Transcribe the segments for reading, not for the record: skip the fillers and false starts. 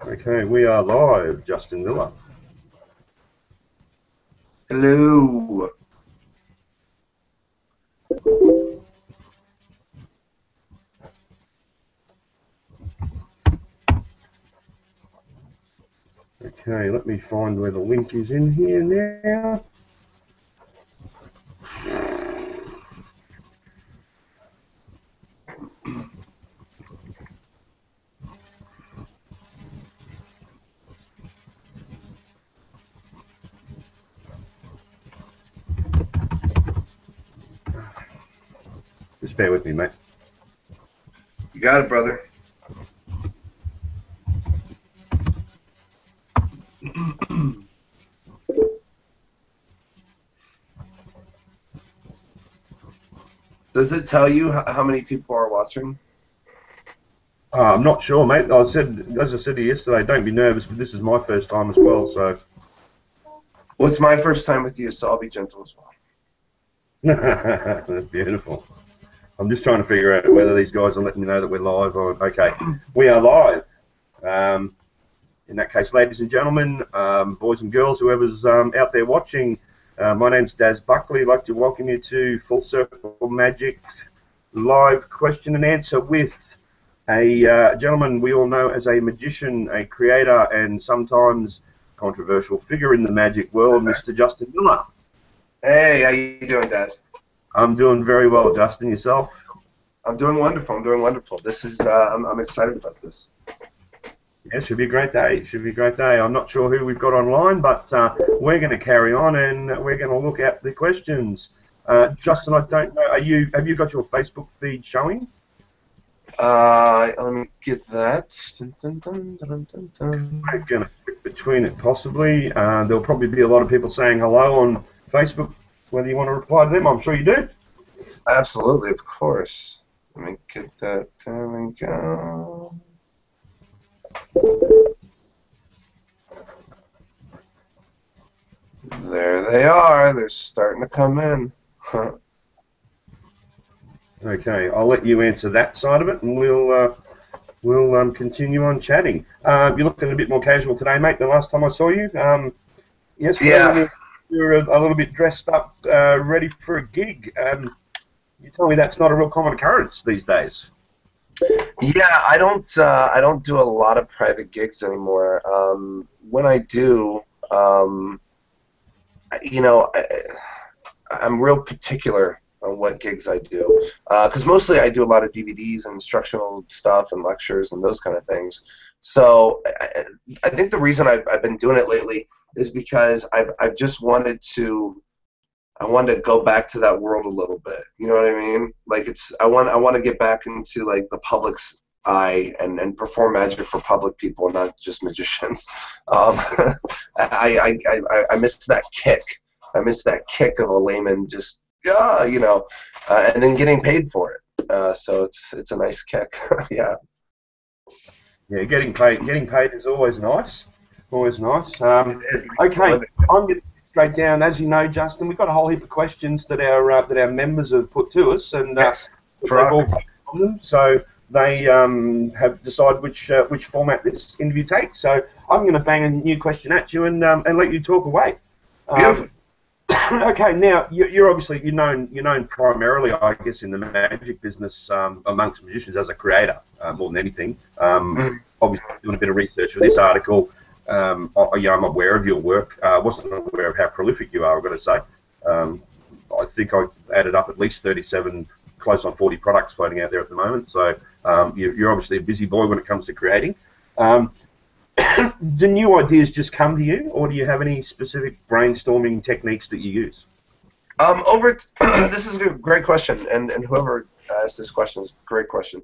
Okay, we are live, Justin Miller. Hello. Okay, let me find where the link is in here now. Just bear with me, mate. You got it, brother. Does it tell you how many people are watching? I'm not sure, mate. As I said to you yesterday, don't be nervous, but this is my first time as well, so. Well, it's my first time with you, so I'll be gentle as well. That's beautiful. I'm just trying to figure out whether these guys are letting me know that we're live or... Okay, we are live. In that case, ladies and gentlemen, boys and girls, whoever's out there watching, my name's Daz Buckley. I'd like to welcome you to Full Circle Magic live question and answer with a gentleman we all know as a magician, a creator, and sometimes controversial figure in the magic world, Mr. Justin Miller. Hey, how you doing, Daz? I'm doing very well, Justin. Yourself? I'm doing wonderful. I'm doing wonderful. This is I'm excited about this. Yeah, should be a great day. Should be a great day. I'm not sure who we've got online, but we're going to carry on and we're going to look at the questions. Justin, I don't know. Have you got your Facebook feed showing? Let me get that. Dun, dun, dun, dun, dun, dun. I'm going to click between it possibly. There'll probably be a lot of people saying hello on Facebook. Whether you want to reply to them, I'm sure you do. Absolutely, of course. Let me get that. There we go. There they are. They're starting to come in. Okay, I'll let you answer that side of it, and we'll continue on chatting. You're looking a bit more casual today, mate, than last time I saw you. Yesterday Yeah. you're a little bit dressed up, ready for a gig. You tell me that's not a real common occurrence these days. Yeah, I don't do a lot of private gigs anymore. When I do, I'm real particular on what gigs I do, because mostly I do a lot of DVDs and instructional stuff and lectures and those kind of things. So I think the reason I've been doing it lately is because I've just I wanted to go back to that world a little bit. You know what I mean? Like I want to get back into like the public's eye and perform magic for public people, not just magicians. Um, I missed that kick. I missed that kick of a layman just and then getting paid for it. So it's a nice kick. Yeah. Yeah, getting paid is always nice. Always nice. It is. Okay, I'm going to straight down. As you know, Justin, we've got a whole heap of questions that our members have put to us, and Yes. they've all on them. So they have decided which format this interview takes. So I'm going to bang a new question at you and let you talk away. Beautiful. Okay, now you're obviously you're known primarily, I guess, in the magic business amongst magicians as a creator more than anything. Obviously, doing a bit of research for this article. I'm aware of your work. I wasn't aware of how prolific you are, I've got to say. I think I added up at least 37, close on 40 products floating out there at the moment. So you're obviously a busy boy when it comes to creating. Do new ideas just come to you, or do you have any specific brainstorming techniques that you use? This is a great question, and whoever asked this question is a great question.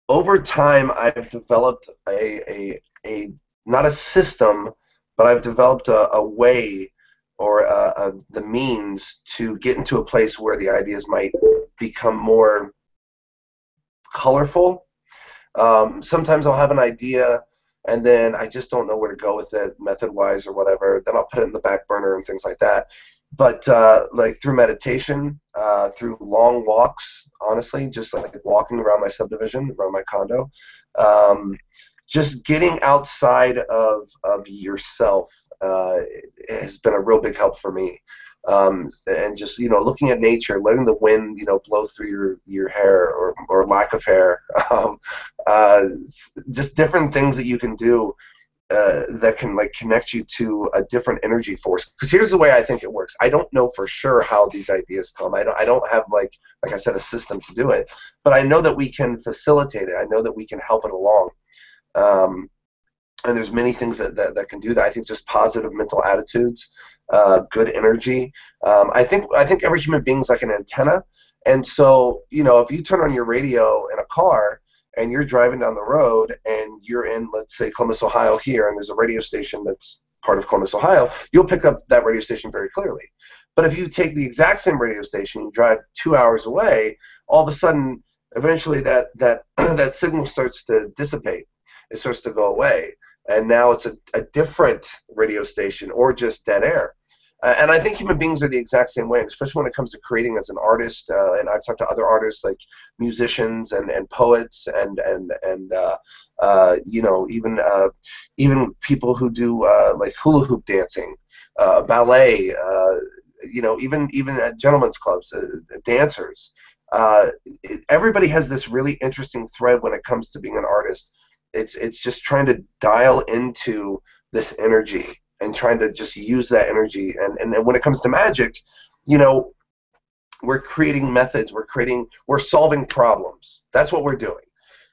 Over time, I've developed a not a system, but I've developed a way or the means to get into a place where the ideas might become more colorful. Sometimes I'll have an idea, and then I just don't know where to go with it, method-wise or whatever. Then I'll put it in the back burner and things like that. but like through meditation, through long walks, honestly, just like walking around my subdivision, around my condo, um, just getting outside of yourself has been a real big help for me. And just, looking at nature, letting the wind, blow through your hair or lack of hair, just different things that you can do that can like connect you to a different energy force. Because here's the way I think it works. I don't know for sure how these ideas come. I don't have like I said, a system to do it, but I know that we can facilitate it. I know that we can help it along. And there's many things that can do that. I think just positive mental attitudes, good energy. I think every human being is like an antenna. And so, if you turn on your radio in a car and you're driving down the road and you're in, let's say, Columbus, Ohio here, and there's a radio station that's part of Columbus, Ohio, you'll pick up that radio station very clearly. But if you take the exact same radio station and drive 2 hours away, all of a sudden, eventually that that signal starts to dissipate. It starts to go away. And now it's a different radio station or just dead air. And I think human beings are the exact same way, especially when it comes to creating as an artist. And I've talked to other artists like musicians and poets and even people who do like hula hoop dancing, ballet, even at gentlemen's clubs, dancers. Everybody has this really interesting thread when it comes to being an artist. It's just trying to dial into this energy and trying to just use that energy. And when it comes to magic, we're creating methods. We're solving problems. That's what we're doing.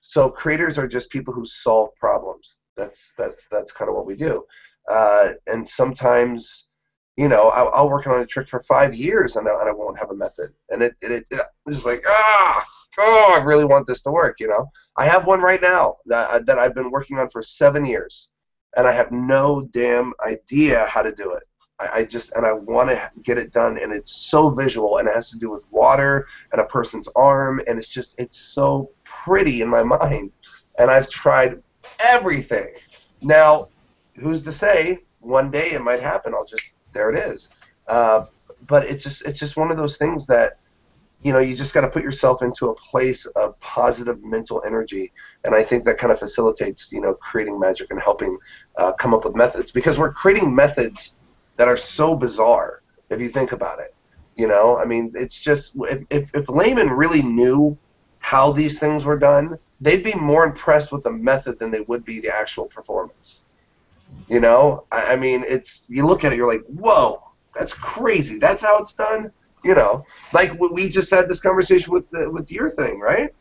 So creators are just people who solve problems. That's kind of what we do. And sometimes, I'll work on a trick for 5 years and I won't have a method. And it's just like, I really want this to work, I have one right now that I've been working on for 7 years, and I have no damn idea how to do it. I want to get it done, and it's so visual, and it has to do with water and a person's arm, and it's so pretty in my mind, and I've tried everything. Now, who's to say one day it might happen? There it is. But it's just one of those things that, you just got to put yourself into a place of positive mental energy, and I think that kind of facilitates, creating magic and helping come up with methods, because we're creating methods that are so bizarre if you think about it. I mean, it's just if laymen really knew how these things were done, they'd be more impressed with the method than they would be the actual performance. I mean, you look at it, you're like, whoa, that's crazy. That's how it's done. Like we just had this conversation with your thing, right?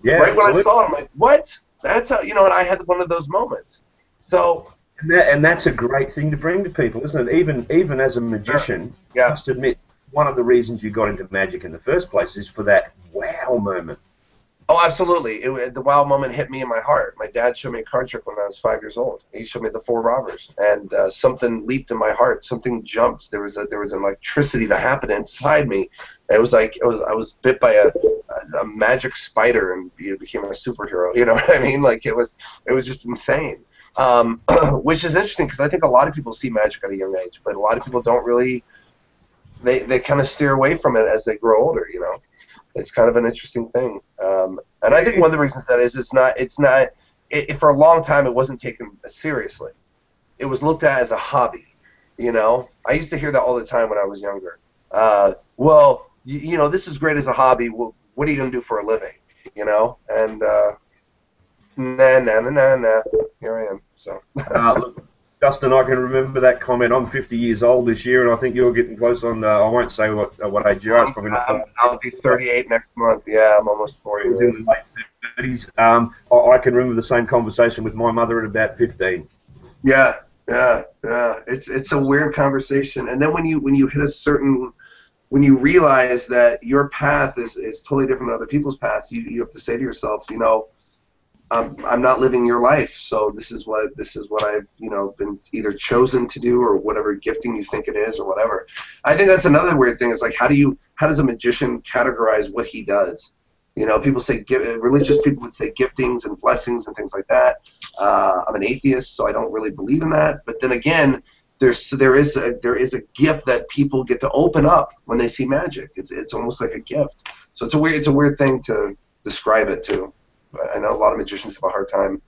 Yeah. Right when I saw it, I'm like, what? That's how, and I had one of those moments. So. And that's a great thing to bring to people, isn't it? Even as a magician, yeah. I must admit, one of the reasons you got into magic in the first place is for that wow moment. Oh, absolutely. The wow moment hit me in my heart. My dad showed me a card trick when I was 5 years old. He showed me the 4 robbers, and something leaped in my heart. Something jumped. There was an electricity that happened inside me. It was like I was bit by a magic spider and became a superhero. You know what I mean? Like it was just insane. Which is interesting, because I think a lot of people see magic at a young age, but a lot of people don't really. They kind of steer away from it as they grow older. It's kind of an interesting thing, and I think one of the reasons that is for a long time it wasn't taken seriously. It was looked at as a hobby. I used to hear that all the time when I was younger. Well, this is great as a hobby. Well, what are you going to do for a living? And nah. Here I am. So. Look, Justin, I can remember that comment. I'm 50 years old this year, and I think you're getting close on. I won't say what age you are. I'll be 38 next month. Yeah, I'm almost 40. In the late 30s. I can remember the same conversation with my mother at about 15. Yeah. It's a weird conversation, and then when you hit a certain, when you realize that your path is totally different than other people's paths, you have to say to yourself, I'm not living your life, so this is what I've been either chosen to do, or whatever gifting you think it is, or whatever. I think that's another weird thing. Is like, how does a magician categorize what he does? People say religious people would say giftings and blessings and things like that. I'm an atheist, so I don't really believe in that. But then again, there is a gift that people get to open up when they see magic. It's almost like a gift. So it's a weird thing to describe it to. I know a lot of magicians have a hard time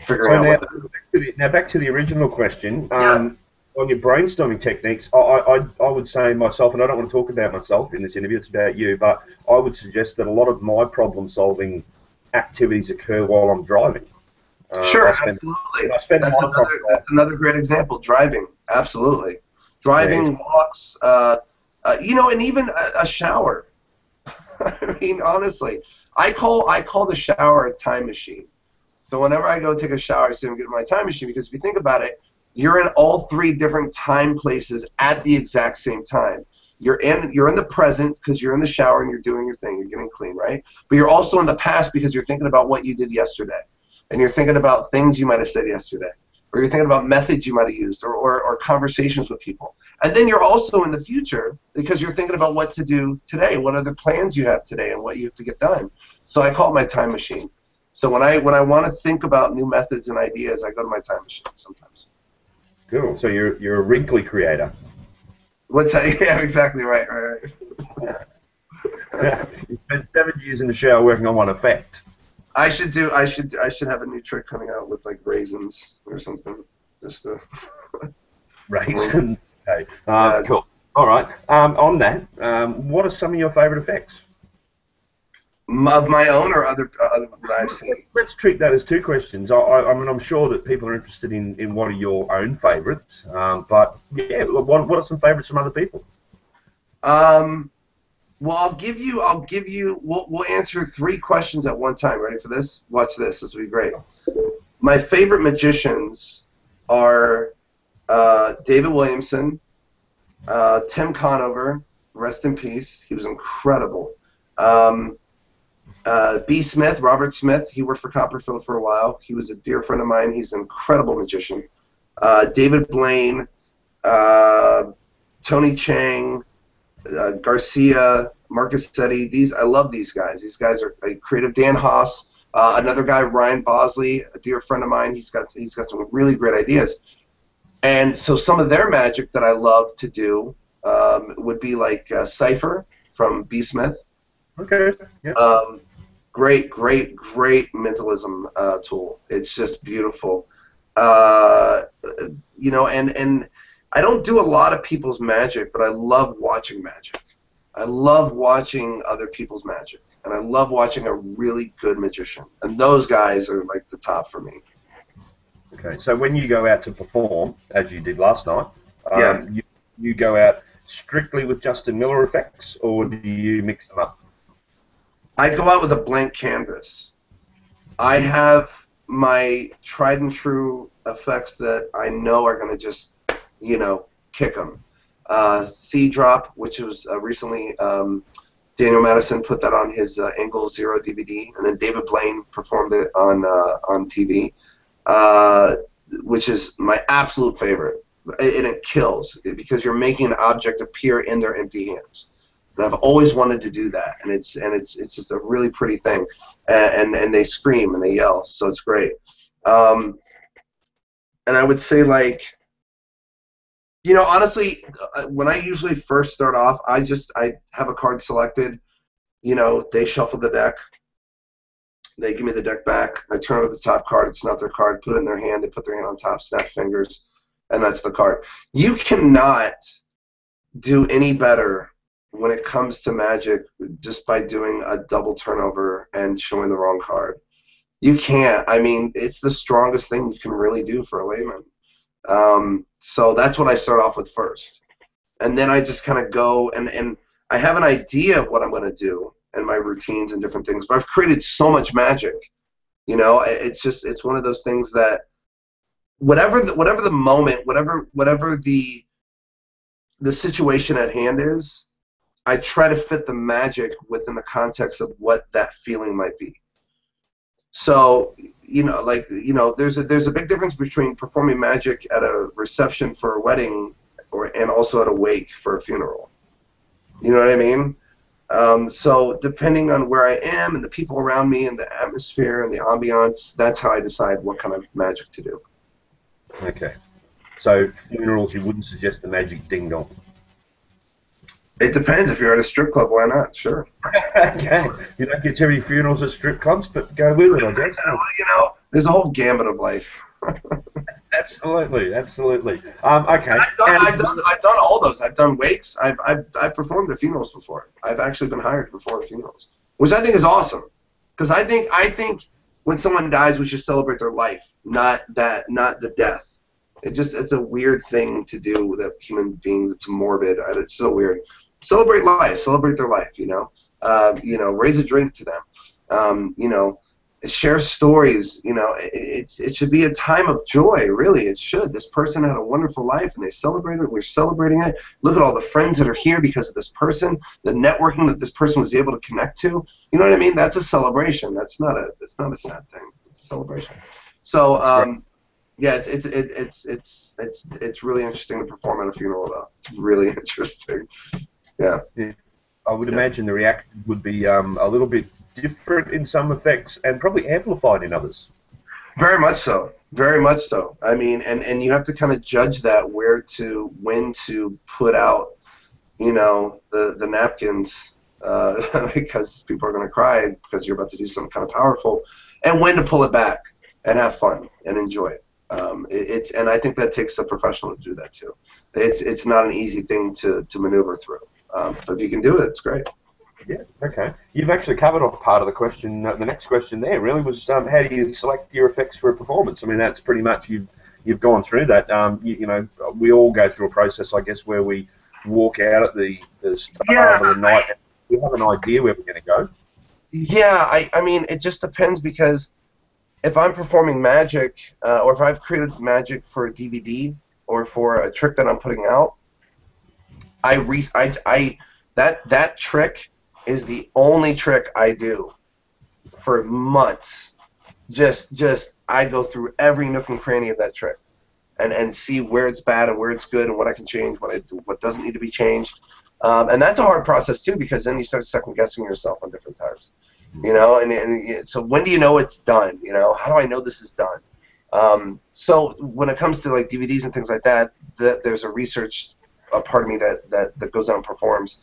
figuring out now back to the original question. Yeah. On your brainstorming techniques, I would say myself, and I don't want to talk about myself in this interview, it's about you, but I would suggest that a lot of my problem-solving activities occur while I'm driving. Sure, absolutely. That's another great example. Driving, absolutely. Driving, walks, and even a shower. I mean, honestly, I call the shower a time machine. So whenever I go take a shower, I say I'm getting my time machine, because if you think about it, you're in all three different time places at the exact same time. You're in the present because you're in the shower and you're doing your thing, you're getting clean, right? But you're also in the past because you're thinking about what you did yesterday. And you're thinking about things you might have said yesterday, or you're thinking about methods you might have used, or conversations with people. And then you're also in the future because you're thinking about what to do today, what are the plans you have today, and what you have to get done. So I call it my time machine. So when I want to think about new methods and ideas, I go to my time machine sometimes. Cool. So you're a wrinkly creator. What's that? Yeah, exactly right. You spent 7 years in the shower working on one effect. I should have a new trick coming out with like raisins or something. Just raisins. Okay. Cool. All right. On that, what are some of your favorite effects? Of my own or other that I've seen? Let's treat that as two questions. I mean, I'm sure that people are interested in what are your own favorites. But yeah, what are some favorites from other people? Well, I'll give you. We'll answer 3 questions at one time. Ready for this? Watch this. This will be great. My favorite magicians are David Williamson, Tim Conover, rest in peace. He was incredible. B. Smith, Robert Smith. He worked for Copperfield for a while. He was a dear friend of mine. He's an incredible magician. David Blaine, Tony Chang. Garcia, Marcus Setti, I love these guys. These guys are creative. Dan Haas, another guy, Ryan Bosley, a dear friend of mine. He's got some really great ideas. And so some of their magic that I love to do would be like Cypher from B. Smith. Okay. Yeah. Great mentalism tool. It's just beautiful. And I don't do a lot of people's magic, but I love watching magic. I love watching other people's magic, and I love watching a really good magician. And those guys are like the top for me. Okay, so when you go out to perform, as you did last night, you go out strictly with Justin Miller effects, or do you mix them up? I go out with a blank canvas. I have my tried and true effects that I know are going to just kick them. Sea Drop, which was recently Daniel Madison put that on his Angle Zero DVD, and then David Blaine performed it on TV, which is my absolute favorite. And it kills because you're making an object appear in their empty hands. And I've always wanted to do that, and it's just a really pretty thing. And they scream and they yell, so it's great. And I would say honestly, when I usually first start off, I have a card selected. They shuffle the deck. They give me the deck back. I turn over the top card. It's not their card. Put it in their hand. They put their hand on top, snap fingers, and that's the card. You cannot do any better when it comes to magic just by doing a double turnover and showing the wrong card. You can't. I mean, it's the strongest thing you can really do for a layman. So that's what I start off with first. And then I just kind of go, and I have an idea of what I'm going to do and my routines and different things, but I've created so much magic. It's one of those things that whatever the moment, whatever the situation at hand is, I try to fit the magic within the context of what that feeling might be. So, there's a big difference between performing magic at a reception for a wedding and also at a wake for a funeral. You know what I mean? So depending on where I am and the people around me and the atmosphere and the ambiance, that's how I decide what kind of magic to do. Okay. So funerals, you wouldn't suggest the magic ding dong. It depends. If you're at a strip club, why not? Sure. Okay, you don't get too many funerals at strip clubs, but go with it, I guess. There's a whole gambit of life. Absolutely, absolutely. Okay. I've done all those. I've done wakes. I've performed at funerals before. I've actually been hired to perform at funerals, which I think is awesome. Because I think when someone dies, we should celebrate their life, not the death. It's a weird thing to do with human beings. It's morbid. It's so weird. Celebrate life. Celebrate their life. Raise a drink to them. Share stories. It should be a time of joy. Really, it should. This person had a wonderful life, and they celebrated it. We're celebrating it. Look at all the friends that are here because of this person. The networking that this person was able to connect to. You know what I mean? That's a celebration. That's not a sad thing. It's a celebration. So, yeah, it's really interesting to perform at a funeral, though. It's really interesting. Yeah. I would imagine the reaction would be a little bit different in some effects and probably amplified in others. Very much so. Very much so. I mean, and you have to kind of judge that when to put out, the napkins because people are going to cry because you're about to do something kind of powerful, and when to pull it back and have fun and enjoy it. And I think that takes a professional to do that too. It's not an easy thing to maneuver through. But if you can do it, it's great. Yeah, okay. You've actually covered off part of the question. The next question there really was how do you select your effects for a performance? I mean, that's pretty much you've gone through that. We all go through a process, I guess, where we walk out at the start of the night. We have an idea where we're going to go. Yeah, I mean, it just depends that if I'm performing magic or if I've created magic for a DVD or for a trick that I'm putting out, that trick is the only trick I do for months. Just I go through every nook and cranny of that trick and see where it's bad and where it's good and what I can change, what doesn't need to be changed. And that's a hard process too, because then you start second guessing yourself on different times. And so when do you know it's done? How do I know this is done? So when it comes to like DVDs and things like that, there's a part of me that goes out and performs.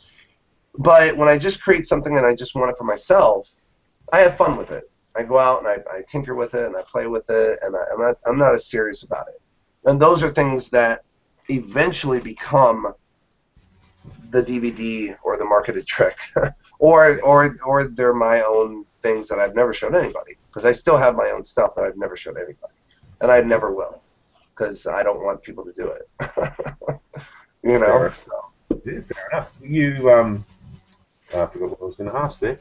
But when I just create something and I just want it for myself, I have fun with it. I go out and I tinker with it and I play with it, and I'm not as serious about it. And those are things that eventually become the DVD or the marketed trick, or they're my own things that I've never shown anybody, because I still have my own stuff that I've never shown anybody, and I never will, because I don't want people to do it. Fair. So. Yeah, fair enough. I forgot what I was going to ask there.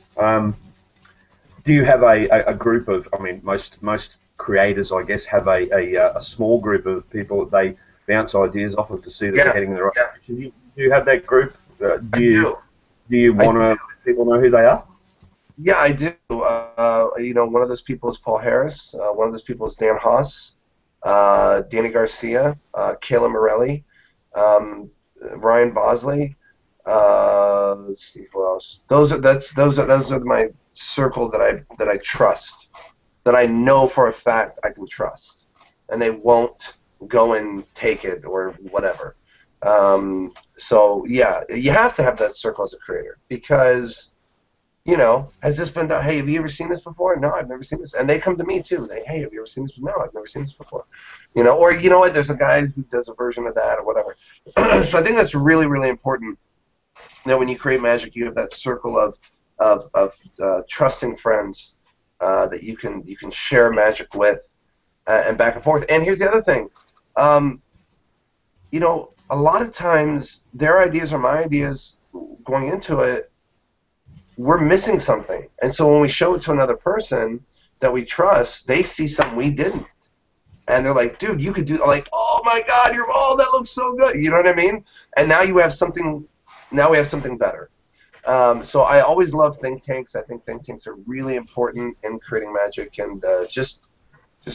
Do you have a group of? I mean, most creators, I guess, have a small group of people that they bounce ideas off of to see that they're heading in the right direction. Do you have that group? Do you want to let people know who they are? Yeah, I do. One of those people is Paul Harris. One of those people is Dan Haas, Danny Garcia, Kayla Morelli, Ryan Bosley. Let's see who else. Those are my circle that I trust, that I know for a fact I can trust, and they won't go and take it or whatever. So yeah, you have to have that circle as a creator, because has this been done? Hey, have you ever seen this before? No, I've never seen this. And they come to me too. Hey, have you ever seen this? No, I've never seen this before. Or you know what? There's a guy who does a version of that or whatever. So I think that's really, really important. When you create magic, you have that circle of trusting friends that you can share magic with, and back and forth. And here's the other thing. A lot of times their ideas are my ideas going into it. We're missing something, and so when we show it to another person that we trust, they see something we didn't, and they're like, "Dude, you could do." Like, "Oh my God, that looks so good." You know what I mean? And now you have something. Now we have something better. So I always love think tanks. I think think tanks are really important in creating magic and just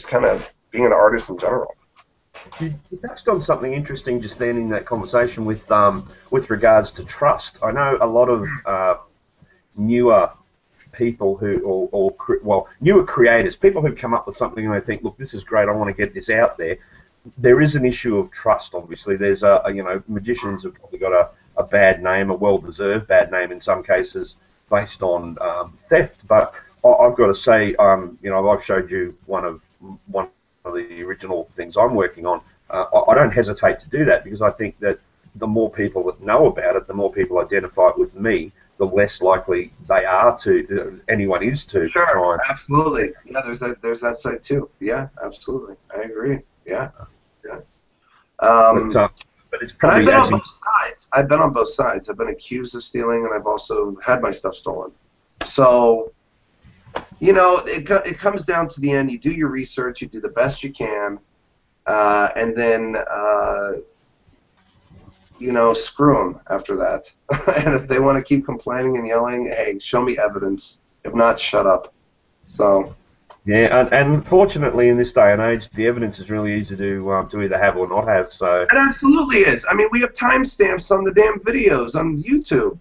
kind of being an artist in general. You touched on something interesting just then in that conversation with regards to trust. I know a lot of newer people newer creators, people who come up with something and they think, look, this is great, I want to get this out there. there is an issue of trust. Obviously, there's you know, magicians have probably got a bad name, a well-deserved bad name in some cases, based on theft. But I've got to say, you know, I've showed you one of the original things I'm working on. I don't hesitate to do that because I think that the more people that know about it, the more people identify it with me, the less likely they are to, anyone is to Sure, try and. absolutely. Yeah, there's that side too. Yeah, absolutely. I agree. Yeah, yeah. But, Um, but it's and I've probably been as on both sides. I've been on both sides. I've been accused of stealing, and I've also had my stuff stolen. So, you know, it comes down to the end. You do your research. You do the best you can, and then you know, screw them after that. And if they want to keep complaining and yelling, hey, show me evidence. If not, shut up. So. yeah, and unfortunately in this day and age, the evidence is really easy to either have or not have. So It absolutely is. I mean, we have timestamps on the damn videos on YouTube.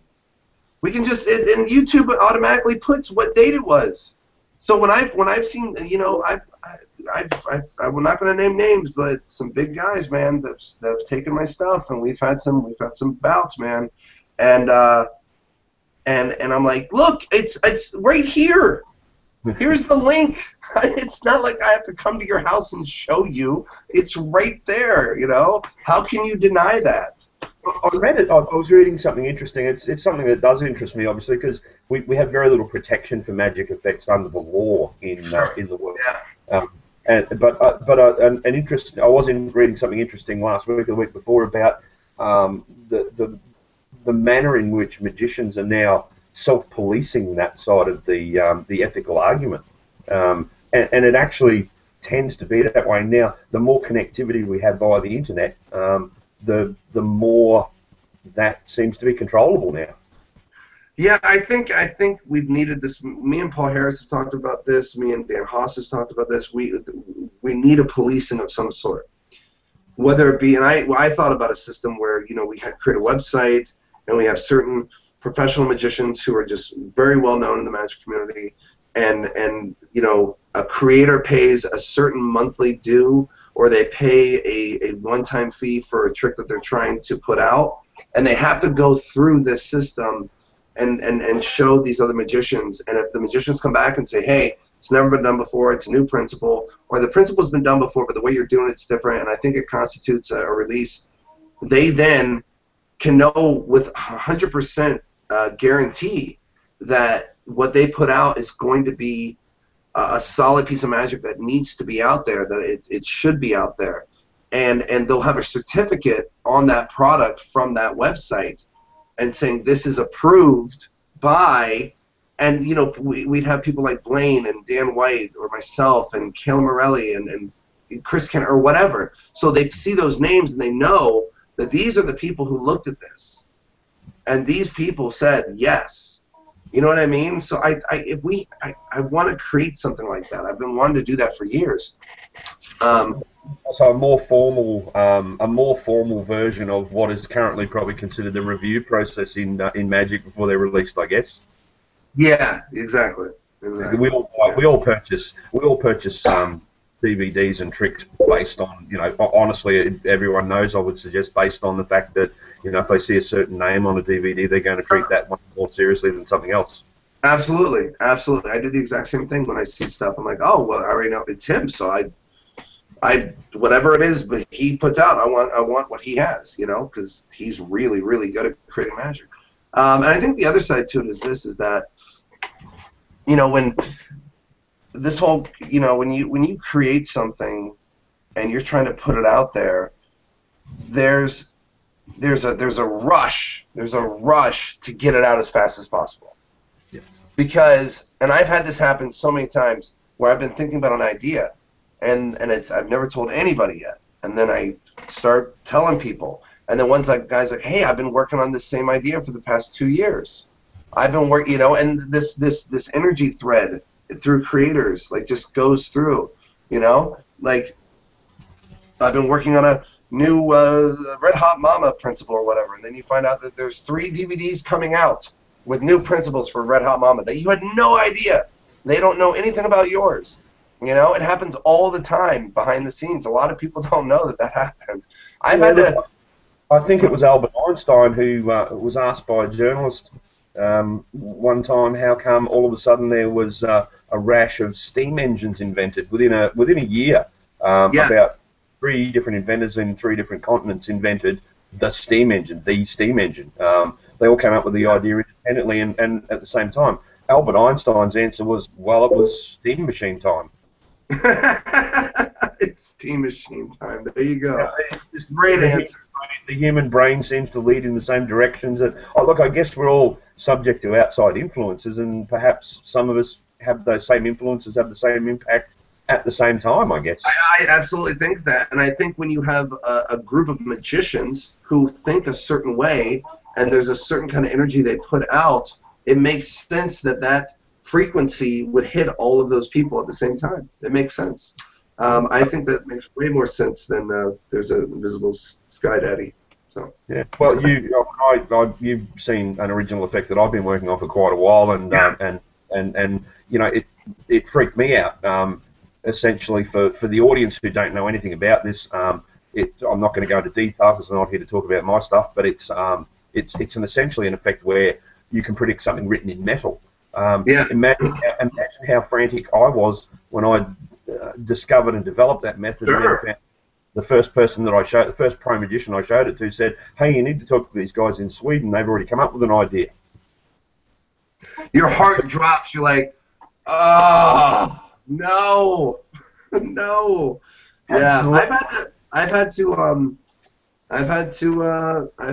We can just, and YouTube automatically puts what date it was. So when I've seen, you know, I'm not going to name names, but some big guys, man, that's taken my stuff, and we've had some bouts, man, and I'm like, look, it's right here. Here's the link. It's not like I have to come to your house and show you. It's right there, you know? How can you deny that? I read it. I was reading something interesting. It's something that does interest me, obviously, because we have very little protection for magic effects under the law in the world. Yeah. An interest. I was reading something interesting last week or the week before about the manner in which magicians are now self-policing that side of the ethical argument, and it actually tends to be that way now. The more connectivity we have via the internet, the more that seems to be controllable now. Yeah, I think we've needed this. Me and Paul Harris have talked about this. Me and Dan Haas has talked about this. We need a policing of some sort, whether it be. And I thought about a system where, you know, we create a website and we have certain professional magicians who are just very well known in the magic community, and you know, a creator pays a certain monthly due, or they pay a one-time fee for a trick that they're trying to put out, and they have to go through this system and show these other magicians. And if the magicians come back and say, hey, it's never been done before, it's a new principle, or the principle's been done before, but the way you're doing it's different, and I think it constitutes a release, they then can know with 100% guarantee that what they put out is going to be a solid piece of magic that needs to be out there, that it should be out there. And they'll have a certificate on that product from that website and saying this is approved by, and you know, we'd have people like Blaine and Dan White or myself and Kayla Morelli and Chris Kenner or whatever. So they see those names and they know that these are the people who looked at this, and these people said yes. You know what I mean? So I want to create something like that. I've been wanting to do that for years. So a more formal version of what is currently probably considered the review process in Magic before they're released, I guess. Yeah, exactly. We all purchase DVDs and tricks based on, you know, honestly, everyone knows, I would suggest, based on the fact that, you know, if they see a certain name on a DVD, they're going to treat that one more seriously than something else. Absolutely, absolutely. I do the exact same thing when I see stuff. I'm like, oh, well, I already know it's him, so I whatever it is, but he puts out, I want what he has, you know, because he's really, really good at creating magic. And I think the other side to it is that, you know, when this whole, you know, when you create something and you're trying to put it out there, there's a rush to get it out as fast as possible. Yeah. Because, and I've had this happen so many times where I've been thinking about an idea, and I've never told anybody yet, and then I start telling people, and then one's like, guys like, hey, I've been working on this same idea for the past 2 years. I've been working, you know, and this energy thread through creators like just goes through, you know, like I've been working on a new Red Hot Mama principle or whatever, and then you find out that there's 3 DVDs coming out with new principles for Red Hot Mama that you had no idea. They don't know anything about yours. You know, it happens all the time behind the scenes. A lot of people don't know that that happens. I've Yeah, had look, to. I think it was Albert Einstein who was asked by a journalist one time how come all of a sudden there was a rash of steam engines invented within a year. Yeah, About three different inventors in three different continents invented the steam engine. They all came up with the yeah. idea independently and at the same time. Albert Einstein's answer was, well, it was steam machine time. It's Steam Machine time. There you Yeah, go. it's just Great answer. the human brain seems to lead in the same directions. And oh, look, I guess we're all subject to outside influences, and perhaps some of us have those same influences, have the same impact at the same time. I guess. I absolutely think that, and I think when you have a group of magicians who think a certain way, and there's a certain kind of energy they put out, it makes sense that that frequency would hit all of those people at the same time. It makes sense. I think that makes way more sense than there's an invisible sky daddy. So Yeah. Well, you've seen an original effect that I've been working on for quite a while, and yeah, you know it freaked me out. Essentially, for the audience who don't know anything about this, I'm not going to go into detail because I'm not here to talk about my stuff. But it's essentially an effect where you can predict something written in metal. yeah, Imagine how frantic I was when I discovered and developed that method, and then sure. found the first person that I showed, the first pro magician I showed it to, said, "Hey, you need to talk to these guys in Sweden. They've already come up with an idea." Your heart drops. You're like, oh no, no. Yeah, Absolutely. I've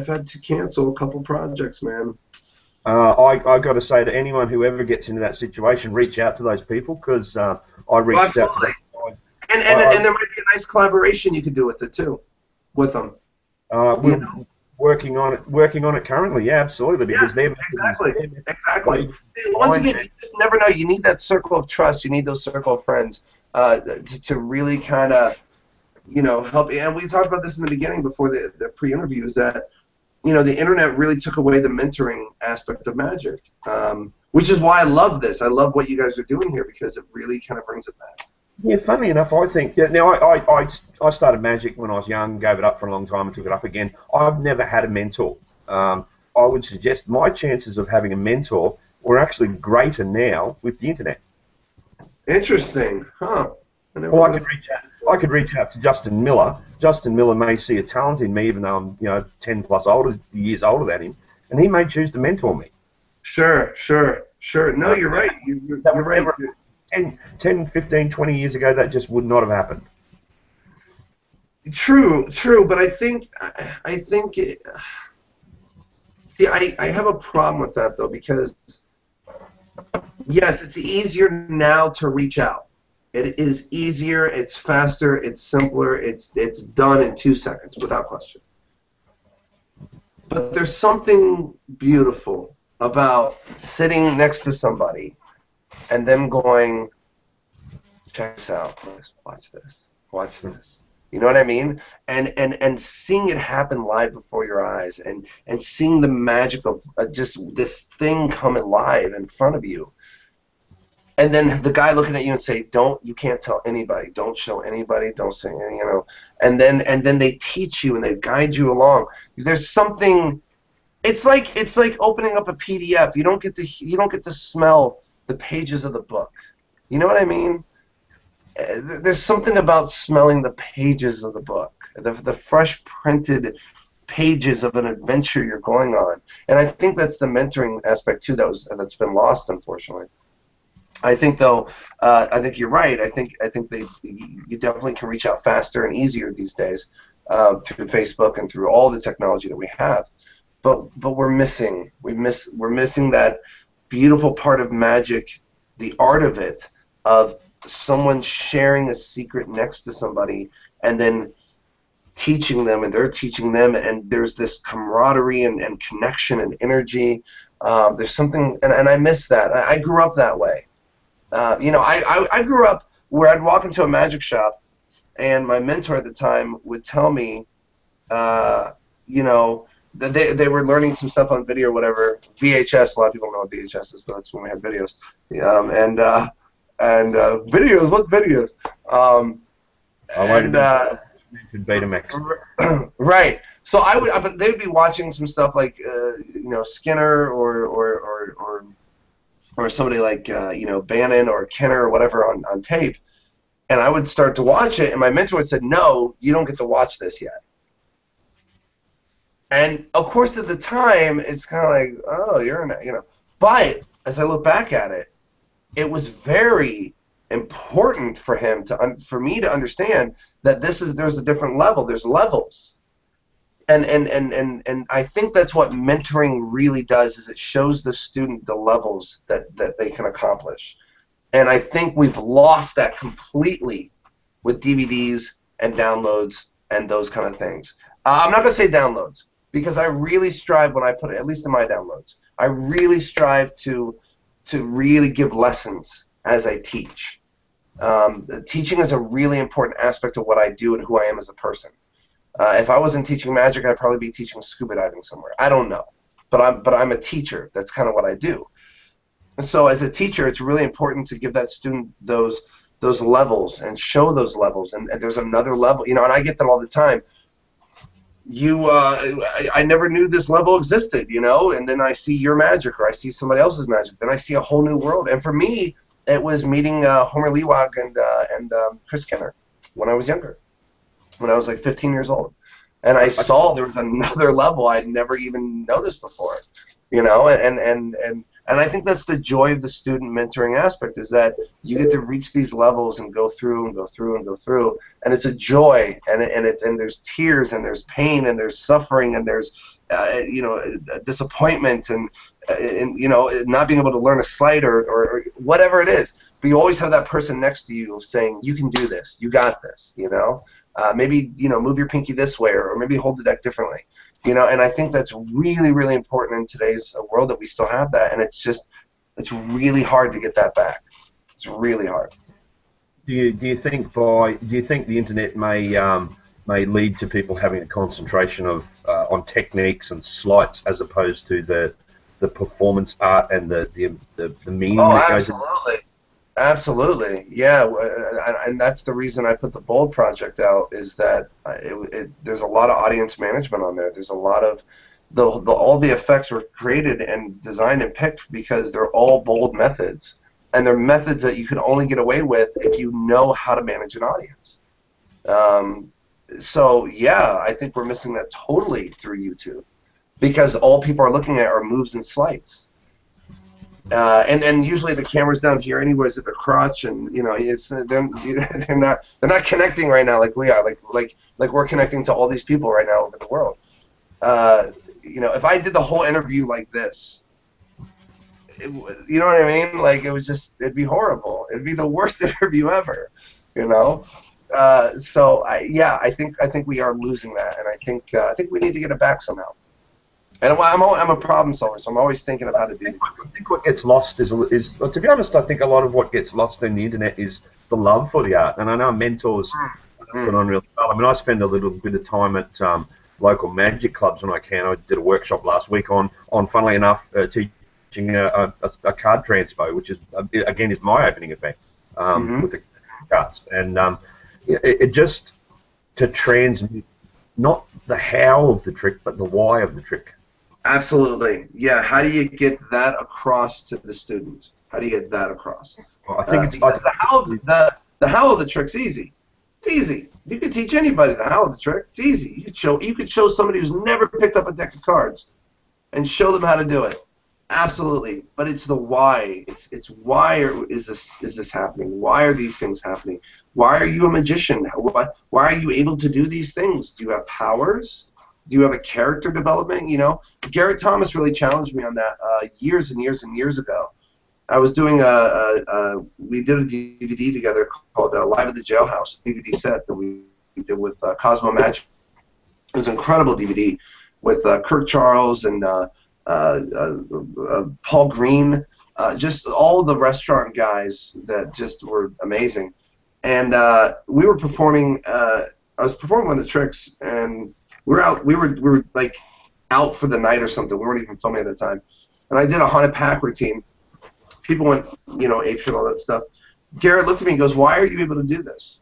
had to cancel a couple projects, man. I got to say to anyone who ever gets into that situation, reach out to those people because I Well, reached out to absolutely. those guys. And there might be a nice collaboration you could do with it too, with them. You We're know? working on it currently. Yeah, absolutely, Yeah, because exactly, their method exactly. is Once behind again, you just never know. You need that circle of trust. You need those circle of friends to really kind of, you know, help. And we talked about this in the beginning before the pre-interview, is that, you know, the internet really took away the mentoring aspect of magic, which is why I love this. I love what you guys are doing here because it really kind of brings it back. Yeah, funny enough, I think. Yeah, now, I started magic when I was young, gave it up for a long time, and took it up again. I've never had a mentor. I would suggest my chances of having a mentor were actually greater now with the internet. Interesting, huh? I never Well, would have. I could reach out to Justin Miller. Justin Miller may see a talent in me, even though I'm 10 plus years older than him, and he may choose to mentor me. Sure, sure, sure. No, Uh, you're right. that You're would right. never 10, 15, 20 years ago. That just would not have happened. True, true. But I think. See, I have a problem with that though because yes, it's easier now to reach out. It is easier. It's faster. It's simpler. It's done in 2 seconds without question. But there's something beautiful about sitting next to somebody and them going, check this out, watch this. You know what I mean? And seeing it happen live before your eyes, and seeing the magic of just this thing come alive in front of you, and then the guy looking at you and say, you can't tell anybody, don't show anybody, don't say any, you know, and then they teach you and they guide you along. There's something. It's like opening up a PDF. You don't get to smell the pages of the book. You know what I mean? There's something about smelling the pages of the book, the fresh printed pages of an adventure you're going on. And I think that's the mentoring aspect too that's been lost, unfortunately. I think though, I think you're right. I think you definitely can reach out faster and easier these days through Facebook and through all the technology that we have. But we're missing that beautiful part of magic, the art of it, of someone sharing a secret next to somebody and then teaching them and they're teaching them, and there's this camaraderie and connection and energy. There's something, and I miss that. I grew up that way. I grew up where I'd walk into a magic shop and my mentor at the time would tell me, you know, that they were learning some stuff on video or whatever. VHS, a lot of people don't know what VHS is, but that's when we had videos. And videos, what's videos? I won't And mention Betamax. right. So but they'd be watching some stuff like Skinner or somebody like Bannon or Kenner or whatever on tape, and I would start to watch it, and my mentor would say, "No, you don't get to watch this yet." And of course, at the time, it's kind of like, "Oh, you're in," But as I look back at it, it was very important for him for me to understand that there's a different level. There's levels. And I think that's what mentoring really does, is it shows the student the levels that they can accomplish. And I think we've lost that completely with DVDs and downloads and those kind of things. I'm not going to say downloads, because I really strive when I put it, at least in my downloads, I really strive to really give lessons as I teach. Teaching is a really important aspect of what I do and who I am as a person. If I wasn't teaching magic, I'd probably be teaching scuba diving somewhere. I don't know, but I'm a teacher. That's kind of what I do. And so as a teacher, it's really important to give that student those levels and show those levels. And there's another level, and I get that all the time. I never knew this level existed, and then I see your magic, or I see somebody else's magic. Then I see a whole new world. And for me, it was meeting Homer Lewag and Chris Kenner when I was younger, when I was like 15 years old. And I saw there was another level I'd never even noticed before, and I think that's the joy of the student mentoring aspect, is that you get to reach these levels and go through and go through and go through, and it's a joy, and there's tears and there's pain and there's suffering and there's disappointment and not being able to learn a sleight or whatever it is. But you always have that person next to you saying, "You can do this. You got this." Maybe move your pinky this way, or maybe hold the deck differently. And I think that's really, really important in today's world, that we still have that, and it's really hard to get that back. It's really hard. Do you think the internet may lead to people having a concentration on techniques and sleights as opposed to the performance art and the meaning that goes in? Absolutely, yeah, and that's the reason I put the Bold project out, is that there's a lot of audience management on there. There's a lot of all the effects were created and designed and picked because they're all Bold methods, and they're methods that you can only get away with if you know how to manage an audience. So yeah, I think we're missing that totally through YouTube, because all people are looking at are moves and sleights. And usually the camera's down here anyways at the crotch, and it's they're not connecting right now like we are, like we're connecting to all these people right now over the world. If I did the whole interview like this, you know what I mean? Like, it'd be horrible. It'd be the worst interview ever, So I think we are losing that, and I think we need to get it back somehow. And I'm a problem solver, so I'm always thinking of how to do it. I think what gets lost is, to be honest, I think a lot of what gets lost in the internet is the love for the art. And I know mentors put on really well. I mean, I spend a little bit of time at local magic clubs when I can. I did a workshop last week on funnily enough, teaching a card transpo, which is again is my opening event with the cards, and it just to transmit not the how of the trick, but the why of the trick. Absolutely, yeah. How do you get that across to the student? How do you get that across? Well, I think the how of the trick's easy. It's easy. You can teach anybody the how of the trick. It's easy. You could show somebody who's never picked up a deck of cards and show them how to do it. Absolutely. But it's the why. It's why is this happening? Why are these things happening? Why are you a magician? Why are you able to do these things? Do you have powers? Do you have a character development? Garrett Thomas really challenged me on that years and years and years ago. I was doing we did a DVD together called Live at the Jailhouse, a DVD set that we did with Cosmo Magic. It was an incredible DVD with Kirk Charles and Paul Green, just all the restaurant guys that just were amazing. And we were performing. I was performing one of the tricks, and we were like out for the night or something. We weren't even filming at the time. And I did a haunted pack routine. People went, apeshit, all that stuff. Garrett looked at me and goes, "Why are you able to do this?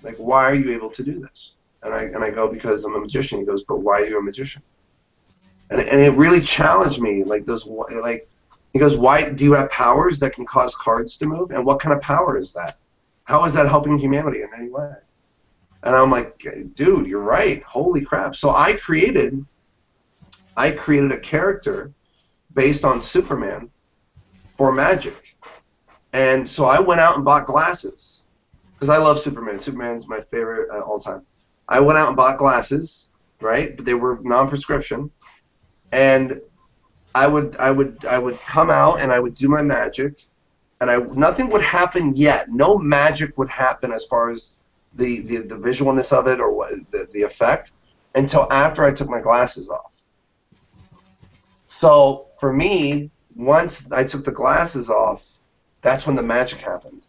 Like, why are you able to do this?" And I go, "Because I'm a magician." He goes, "But why are you a magician?" And it really challenged me. Like he goes, "Why do you have powers that can cause cards to move? And what kind of power is that? How is that helping humanity in any way?" And I'm like, "Dude, you're right. Holy crap!" So I created a character based on Superman for magic. And so I went out and bought glasses because I love Superman. Superman's my favorite all time. I went out and bought glasses, right? But they were non-prescription, and I would come out and I would do my magic, and nothing would happen yet. No magic would happen as far as the visualness of it or the effect until after I took my glasses off. So for me, once I took the glasses off, that's when the magic happened.